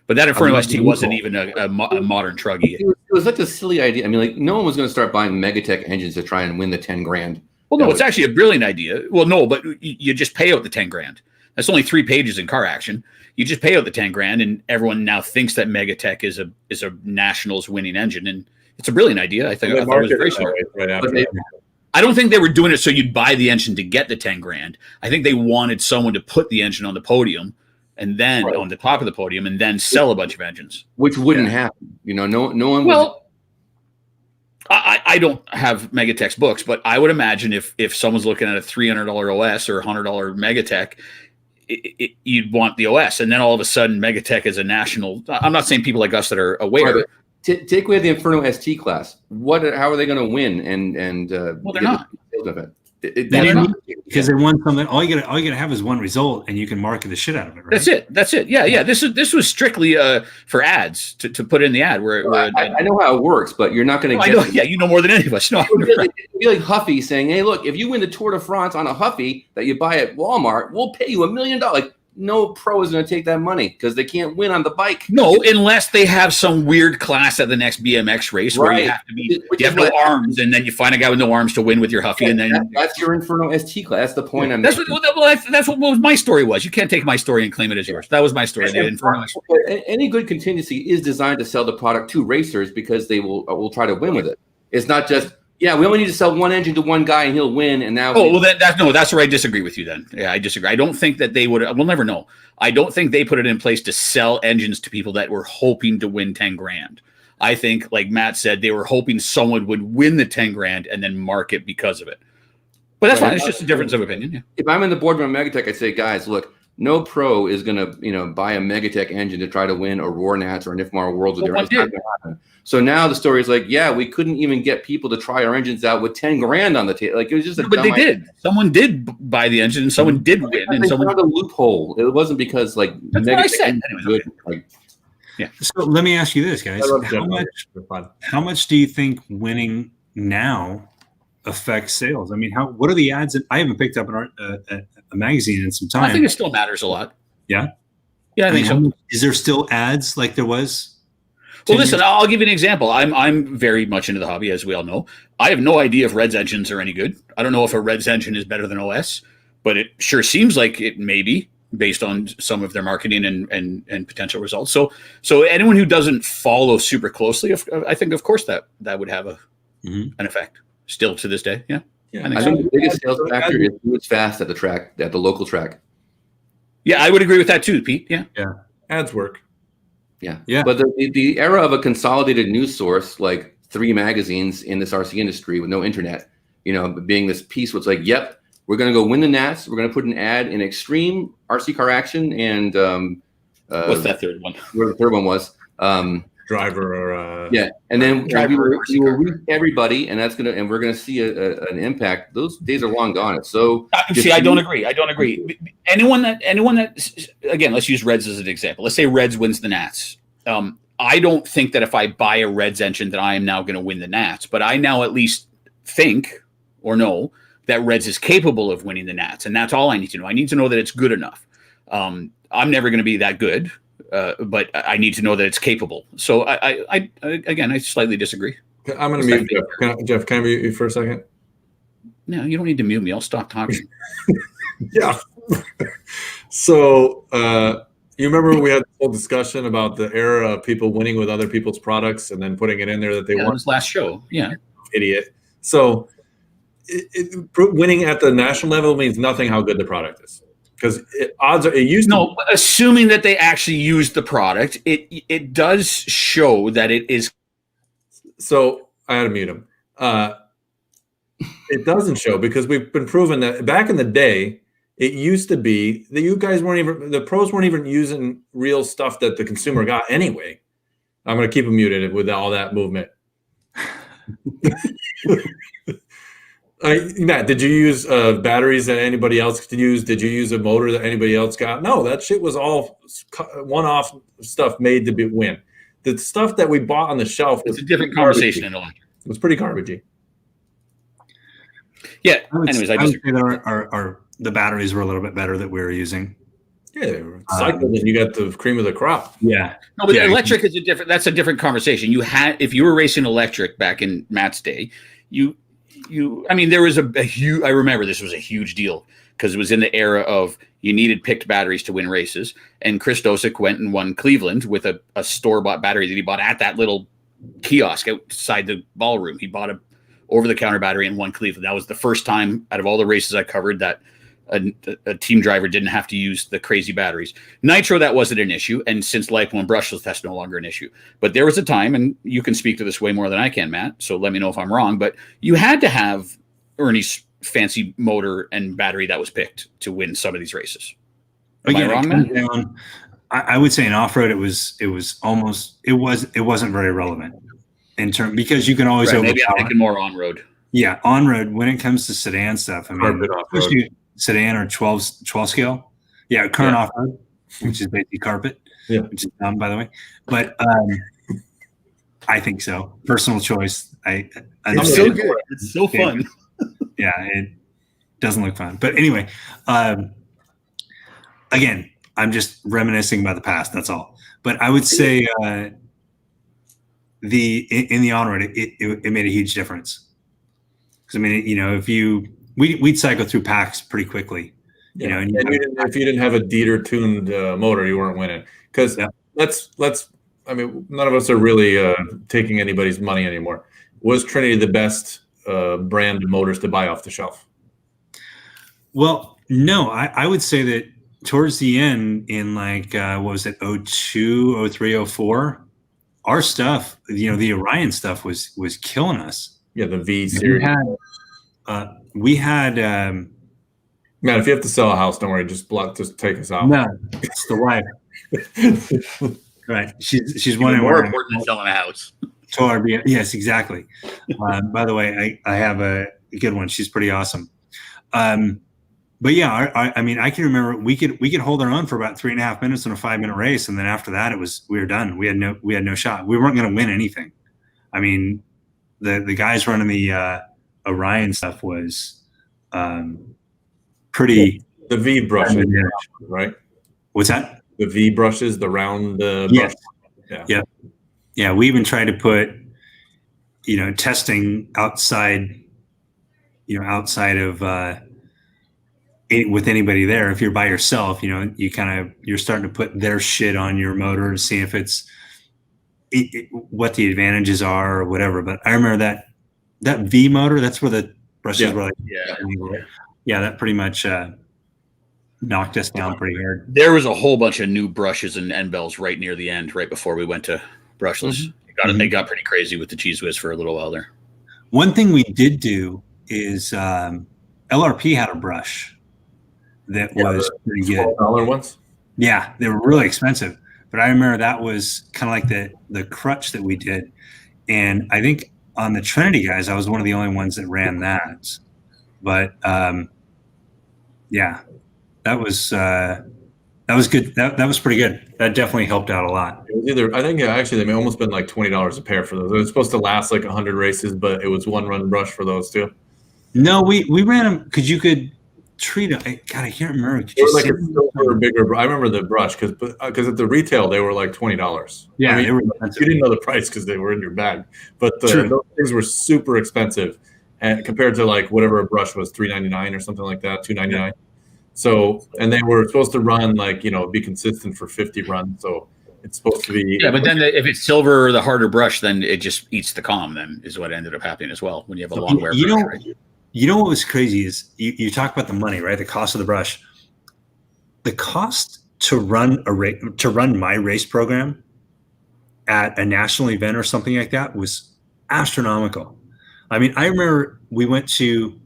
But that Inferno ST wasn't even a modern truggy. It was such a silly idea. I mean, like, no one was going to start buying Megatech engines to try and win the 10 grand. Well, no, it's actually a brilliant idea. Well, no, but you just pay out the 10 grand. That's only 3 pages in Car Action. You just pay out the 10 grand, and everyone now thinks that Megatech is a Nationals winning engine, and it's a brilliant idea. I thought it was very smart. I don't think they were doing it so you'd buy the engine to get the 10 grand. I think they wanted someone to put the engine on the podium, and then on the top of the podium, and then sell a bunch of engines, which wouldn't happen. You know, no one. Well, I don't have Megatech's books, but I would imagine if someone's looking at a $300 OS or $100 Megatech, you'd want the OS, and then all of a sudden Megatech is a national. I'm not saying people like us that are aware. Right, take away the Inferno ST class. How are they going to win? And well, they're not. Because they won something. All you gotta have is one result, and you can market the shit out of it. Right? That's it. Yeah. This was strictly for ads to put in the ad. I know how it works, but you're not going to get. Yeah, you know more than any of us. No, it'd be like Huffy saying, "Hey, look, if you win the Tour de France on a Huffy that you buy at Walmart, we'll pay you $1 million." Like, no pro is going to take that money because they can't win on the bike. No, unless they have some weird class at the next BMX race where you have to be, you have no arms, and then you find a guy with no arms to win with your Huffy, and then that's your Inferno ST class. That's the point. I'm that's what my story was. You can't take my story and claim it as yours. That was my story. Any good contingency is designed to sell the product to racers because they will try to win with it. It's not just. Yeah, we only need to sell one engine to one guy and he'll win. And now, that's where I disagree with you. Then, yeah, I disagree. I don't think that they would. We'll never know. I don't think they put it in place to sell engines to people that were hoping to win 10 grand. I think, like Matt said, they were hoping someone would win the 10 grand and then market because of it. But that's fine. It's just a difference of opinion. Yeah. If I'm in the boardroom of Megatech, I'd say, guys, look, no pro is going to, buy a Megatech engine to try to win a Roarnats or an IFMAR Worlds with their engine. So now the story is like, yeah, we couldn't even get people to try our engines out with 10 grand on the table. Like, it was just but they did. Someone did buy the engine, and someone did win, and someone found a loophole. It wasn't because like that's what I said. Good. Like, yeah. So let me ask you this, guys: how much do you think winning now affects sales? I mean, what are the ads? I haven't picked up a magazine in some time. I think it still matters a lot. Yeah. Yeah, I think so. Is there still ads like there was? Well, listen, I'll give you an example. I'm very much into the hobby, as we all know. I have no idea if Red's engines are any good. I don't know if a Red's engine is better than OS, but it sure seems like it may be based on some of their marketing and potential results. So anyone who doesn't follow super closely, I think, of course, that would have an effect still to this day. Yeah. I think the biggest sales factor is who is fast at the track, at the local track. Yeah, I would agree with that too, Pete. Yeah. Ads work. Yeah. But the era of a consolidated news source, like 3 magazines in this RC industry with no internet, being this piece was like, yep, we're going to go win the Nats. We're going to put an ad in Extreme, RC Car Action, and what's that third one? Where the third one was. Driver or and then we will reach everybody, and we're gonna see an impact. Those days are long gone. It's so I don't agree. Anyone that again, let's use Reds as an example. Let's say Reds wins the Nats. I don't think that if I buy a Reds engine that I am now going to win the Nats, but I now at least think or know that Reds is capable of winning the Nats, and that's all I need to know. I need to know that it's good enough. I'm never going to be that good. But I need to know that it's capable. So I slightly disagree. I'm going to mute Jeff. Jeff, can I mute you for a second? No, you don't need to mute me. I'll stop talking. Yeah. So you remember when we had the whole discussion about the era of people winning with other people's products and then putting it in there that they won? That was last show. Yeah. Idiot. So winning at the national level means nothing how good the product is. Because odds are it used to assuming that they actually use the product, it does show that it is. So I had to mute him. It doesn't show because we've been proven that back in the day, it used to be that the pros weren't even using real stuff that the consumer got anyway. I'm going to keep him muted with all that movement. Matt, did you use batteries that anybody else could use? Did you use a motor that anybody else got? No, that shit was all one-off stuff made to win. The stuff that we bought on the shelf was a different conversation in electric. It was pretty garbagey. Yeah. Anyways, I would say that the batteries were a little bit better that we were using. Yeah, they were cycled, and you got the cream of the crop. Yeah. No, but electric is that's a different conversation. If you were racing electric back in Matt's day, there was a huge, I remember this was a huge deal because it was in the era of you needed picked batteries to win races. And Chris Dosick went and won Cleveland with a store-bought battery that he bought at that little kiosk outside the ballroom. He bought a over-the-counter battery and won Cleveland. That was the first time out of all the races I covered that a team driver didn't have to use the crazy batteries. Nitro, that wasn't an issue. And since LiPo and brushless, that's no longer an issue. But there was a time, and you can speak to this way more than I can, Matt, so let me know if I'm wrong, but you had to have Ernie's fancy motor and battery that was picked to win some of these races. Am I wrong, Matt? I would say in off-road, it wasn't very relevant in term because you can always maybe I'm thinking more on-road. Yeah, on-road when it comes to sedan stuff. I mean, especially sedan or 12 scale. Yeah, current off-road, which is basically carpet, which is dumb, by the way. But I think so. Personal choice. It's so good. It's so fun. Yeah, it doesn't look fun. But anyway, again, I'm just reminiscing about the past. That's all. But I would say in the on-road, it made a huge difference. Because I mean, if we'd cycle through packs pretty quickly. And if you didn't have a Dieter tuned motor, you weren't winning. Because none of us are really taking anybody's money anymore. Was Trinity the best brand of motors to buy off the shelf? Well, no, I would say that towards the end in what was it, 02, 03, 04, our stuff, the Orion stuff was killing us. Yeah, the V series. We had Matt, if you have to sell a house, don't worry, just take us out. No, it's the wife. Right. She's one more important than selling a house. Yes, exactly. By the way, I have a good one. She's pretty awesome. But yeah, I can remember we could hold our own for about 3.5 minutes in a 5-minute race, and then after that, we were done. We had no shot. We weren't going to win anything. I mean, the guys running the Orion stuff was pretty. The V brushes, right? What's that? The V brushes, the round brush. Yeah. We even tried to put, testing outside of with anybody there. If you're by yourself, you're starting to put their shit on your motor to see if it's what the advantages are or whatever. But I remember that V motor, that's where the brushes were that pretty much knocked us down pretty hard. There was a whole bunch of new brushes and end bells right near the end, right before we went to brushless. They got pretty crazy with the cheese whiz for a little while there. One thing we did do is LRP had a brush that was pretty good. $12 ones? Yeah, they were really expensive. But I remember that was kind of like the crutch that we did. And I think on the Trinity guys, I was one of the only ones that ran that. But that was good. That was pretty good. That definitely helped out a lot. It was I think actually they may almost been like $20 a pair for those. It was supposed to last like 100 races, but it was one run brush for those too. No, we ran them because you could treat them. God, I can't remember. They were like a silver, bigger. I remember the brush because at the retail they were like $20. Yeah, they were expensive. You didn't know the price because they were in your bag, but those things were super expensive, and compared to like whatever a brush was, $3.99 or something like that, $2.99. Yeah. So, and they were supposed to run be consistent for 50 runs. So it's supposed to be. Yeah, but then if it's silver or the harder brush, then it just eats the calm. Then is what ended up happening as well when you have a long wear brush. Right? You know what was crazy is you talk about the money, right? The cost of the brush. The cost to run my race program at a national event or something like that was astronomical. I mean, I remember we went to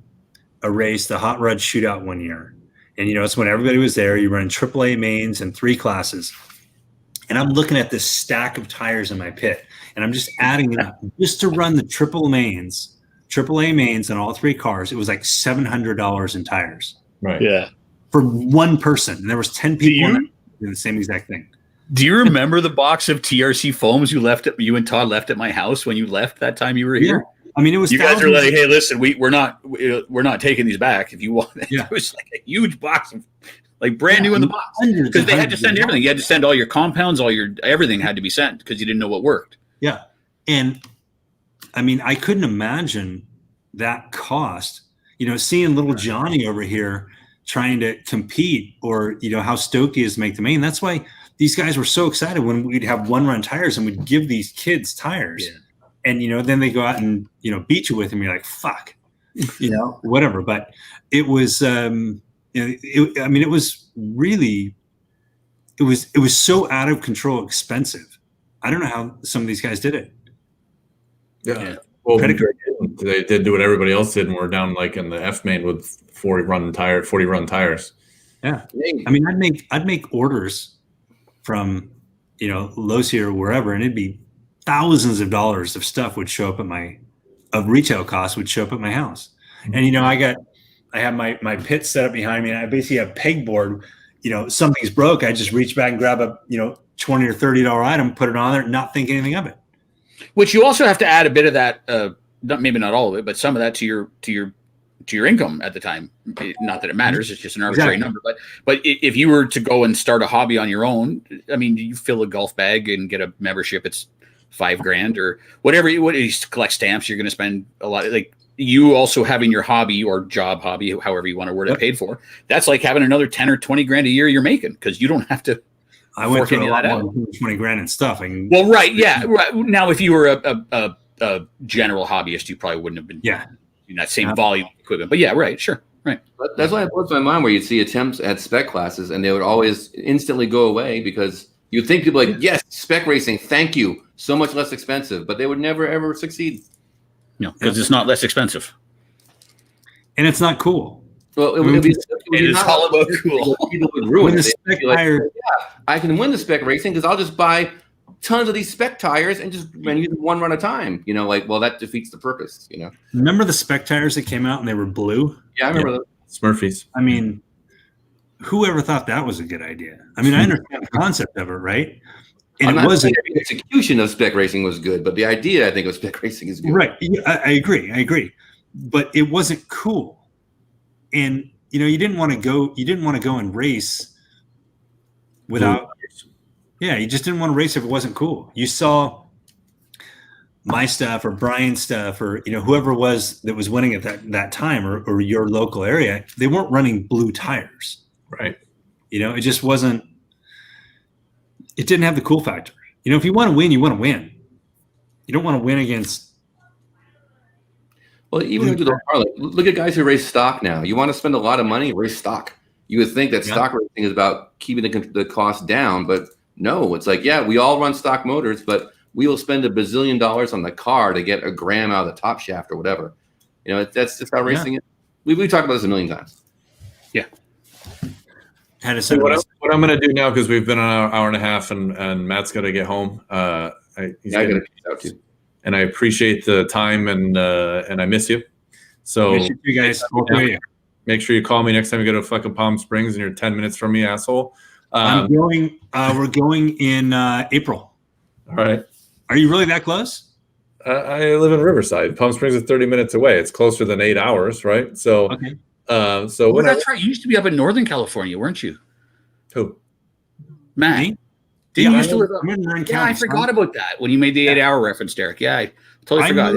a race, the Hot Rod Shootout one year. And, it's when everybody was there. You run AAA mains and 3 classes. And I'm looking at this stack of tires in my pit. And I'm just adding it up just to run the triple mains AAA mains on all 3 cars. It was like $700 in tires. Right. Yeah. For one person. And there was 10 people doing the same exact thing. Do you remember the box of TRC foams you and Todd left at my house when you left that time you were here? I mean, it was you guys are like, hey, listen, we're not taking these back if you want it. Yeah. It was like a huge box of like brand new in the box because they had to send everything. You had to send all your compounds, everything had to be sent because you didn't know what worked. Yeah. And I mean, I couldn't imagine that cost, seeing little Johnny over here trying to compete or, how stoked he is to make the main. That's why these guys were so excited when we'd have 1-run tires and we'd give these kids tires. Yeah. And, then they go out and, beat you with them. You're like, fuck, whatever. But it was, it was really, it was so out of control expensive. I don't know how some of these guys did it. Yeah. Well, they did do what everybody else did, and we're down like in the F main with 40 run tires. Yeah. I mean, I'd make orders from, Losi or wherever, and it'd be thousands of dollars of stuff would show up at retail costs would show up at my house. And, I have my pit set up behind me, and I basically have pegboard, something's broke. I just reach back and grab a, $20 or $30 item, put it on there, not think anything of it. Which you also have to add a bit of that, maybe not all of it, but some of that to your income at the time. Not that it matters; it's just an arbitrary number. But if you were to go and start a hobby on your own, I mean, you fill a golf bag and get a membership. It's $5,000 or whatever. You collect stamps. You're going to spend a lot. Like you also having your hobby or job hobby, however you want to word it, paid for. That's like having another 10 or 20 grand a year you're making because you don't have to. I went through a lot more than 20 grand and stuff. Well, right. Yeah. Right. Now, if you were a general hobbyist, you probably wouldn't have been in that same volume of equipment. But yeah, right. Sure. Right. But that's why it blows my mind where you'd see attempts at spec classes and they would always instantly go away because you'd think people like, yes, spec racing, thank you. So much less expensive, but they would never, ever succeed. No, because it's not less expensive. And it's not cool. Well, it is all about cool. People would ruin it. I can win the spec racing because I'll just buy tons of these spec tires and just use them 1 run at a time. Well, that defeats the purpose. Remember the spec tires that came out and they were blue? Yeah, I remember those. Smurfies. I mean, whoever thought that was a good idea? I mean, I understand the concept of it, right? And it wasn't. The execution of spec racing was good, but the idea, I think, of spec racing is good. Right. I agree. But it wasn't cool. And you didn't want to go and race without you just didn't want to race if it wasn't cool. You saw my stuff or Brian's stuff or whoever it was that was winning at that time or your local area, they weren't running blue tires. Right. It just wasn't, it didn't have the cool factor. If you want to win, you want to win. You don't want to win against. Well, even look at guys who race stock now. You want to spend a lot of money, race stock. You would think that stock racing is about keeping the cost down, but no, it's like, we all run stock motors, but we will spend $1 bazillion on the car to get a gram out of the top shaft or whatever. That's just how racing is. We've talked about this a million times. Yeah. So what I'm going to do now, because we've been on an hour and a half and Matt's got to get home. I got to peace out too. And I appreciate the time and I miss you. So miss you guys. Make sure you call me next time you go to fucking Palm Springs and you're 10 minutes from me, asshole. We're going in April. All right. Are you really that close? I live in Riverside. Palm Springs is 30 minutes away. It's closer than 8 hours, right? So, okay. That's right. You used to be up in Northern California, weren't you? Who? Matt. Didn't you used to live up? Yeah, I forgot about that when you made the 8-hour reference, Derek. Yeah, I totally forgot.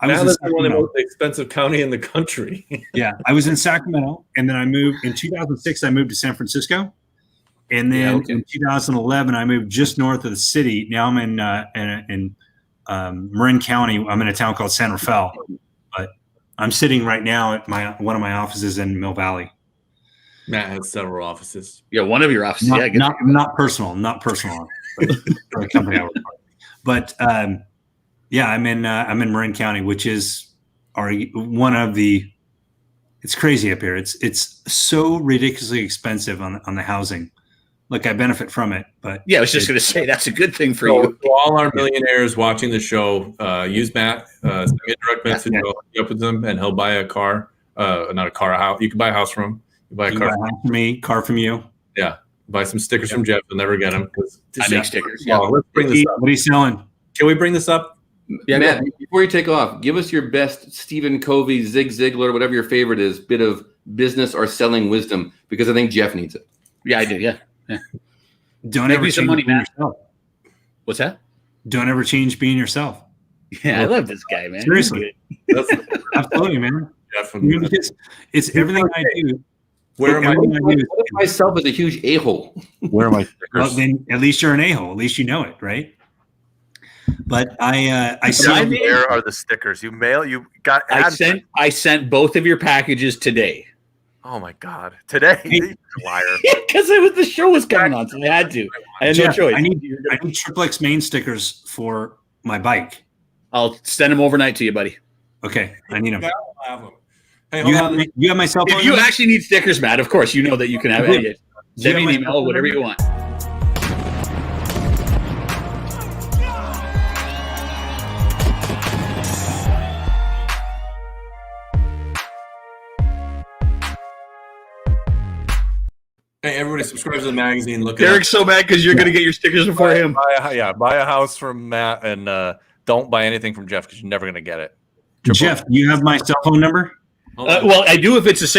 I was in one of the most expensive county in the country. Yeah, I was in Sacramento, and then I moved in 2006. I moved to San Francisco, and then in 2011 I moved just north of the city. Now I'm in Marin County. I'm in a town called San Rafael, but I'm sitting right now at one of my offices in Mill Valley. Matt has several offices. Yeah, one of your offices. Not personal, but for a company I work for. But I'm in Marin County, which is one of the. It's crazy up here. It's so ridiculously expensive on the housing Look, I benefit from it, but Yeah, I was just going to say that's a good thing for So, you. to all our millionaires watching the show, use Matt. Send me a direct message. I'll hook you up with him, and he'll buy a car. Not a car, a house. You can buy a house from him. You buy a car from me, car from you. Yeah, buy some stickers from Jeff. You'll never get them. I make stickers. Yeah, let's bring this up. What are you selling? Can we bring this up? Yeah, Matt, before you take off, give us your best Stephen Covey, Zig Ziglar, whatever your favorite is, bit of business or selling wisdom, because I think Jeff needs it. Yeah, I do. Yeah. Don't Make ever me some change money, being Matt. yourself. What's that? Don't ever change being yourself. Yeah, I love this guy, man. Seriously. Absolutely, man. Definitely. It's everything I do. Where am I? Everything I do is- What if myself is a huge a-hole? Where am I? Well, then at least you're an a-hole. At least you know it, right? But I see. I mean- Where are the stickers? You got ads. I sent both of your packages today. Oh my God! Today, you liar. Because the show was coming on, so I had to. I had no Jeff, choice. I need XXX main stickers for my bike. I'll send them overnight to you, buddy. Okay, I need them. Hey, You hold on. have my cell phone. If you number? actually need stickers, Matt, of course, you know that you can have it. Send me an email, whatever you want. Hey, everybody, subscribe to the magazine. Look at Derek's so mad because you're going to get your stickers before him. Buy a house from Matt, and don't buy anything from Jeff because you're never gonna get it. Jeff, you have my cell phone number. Well, I do if it's the same.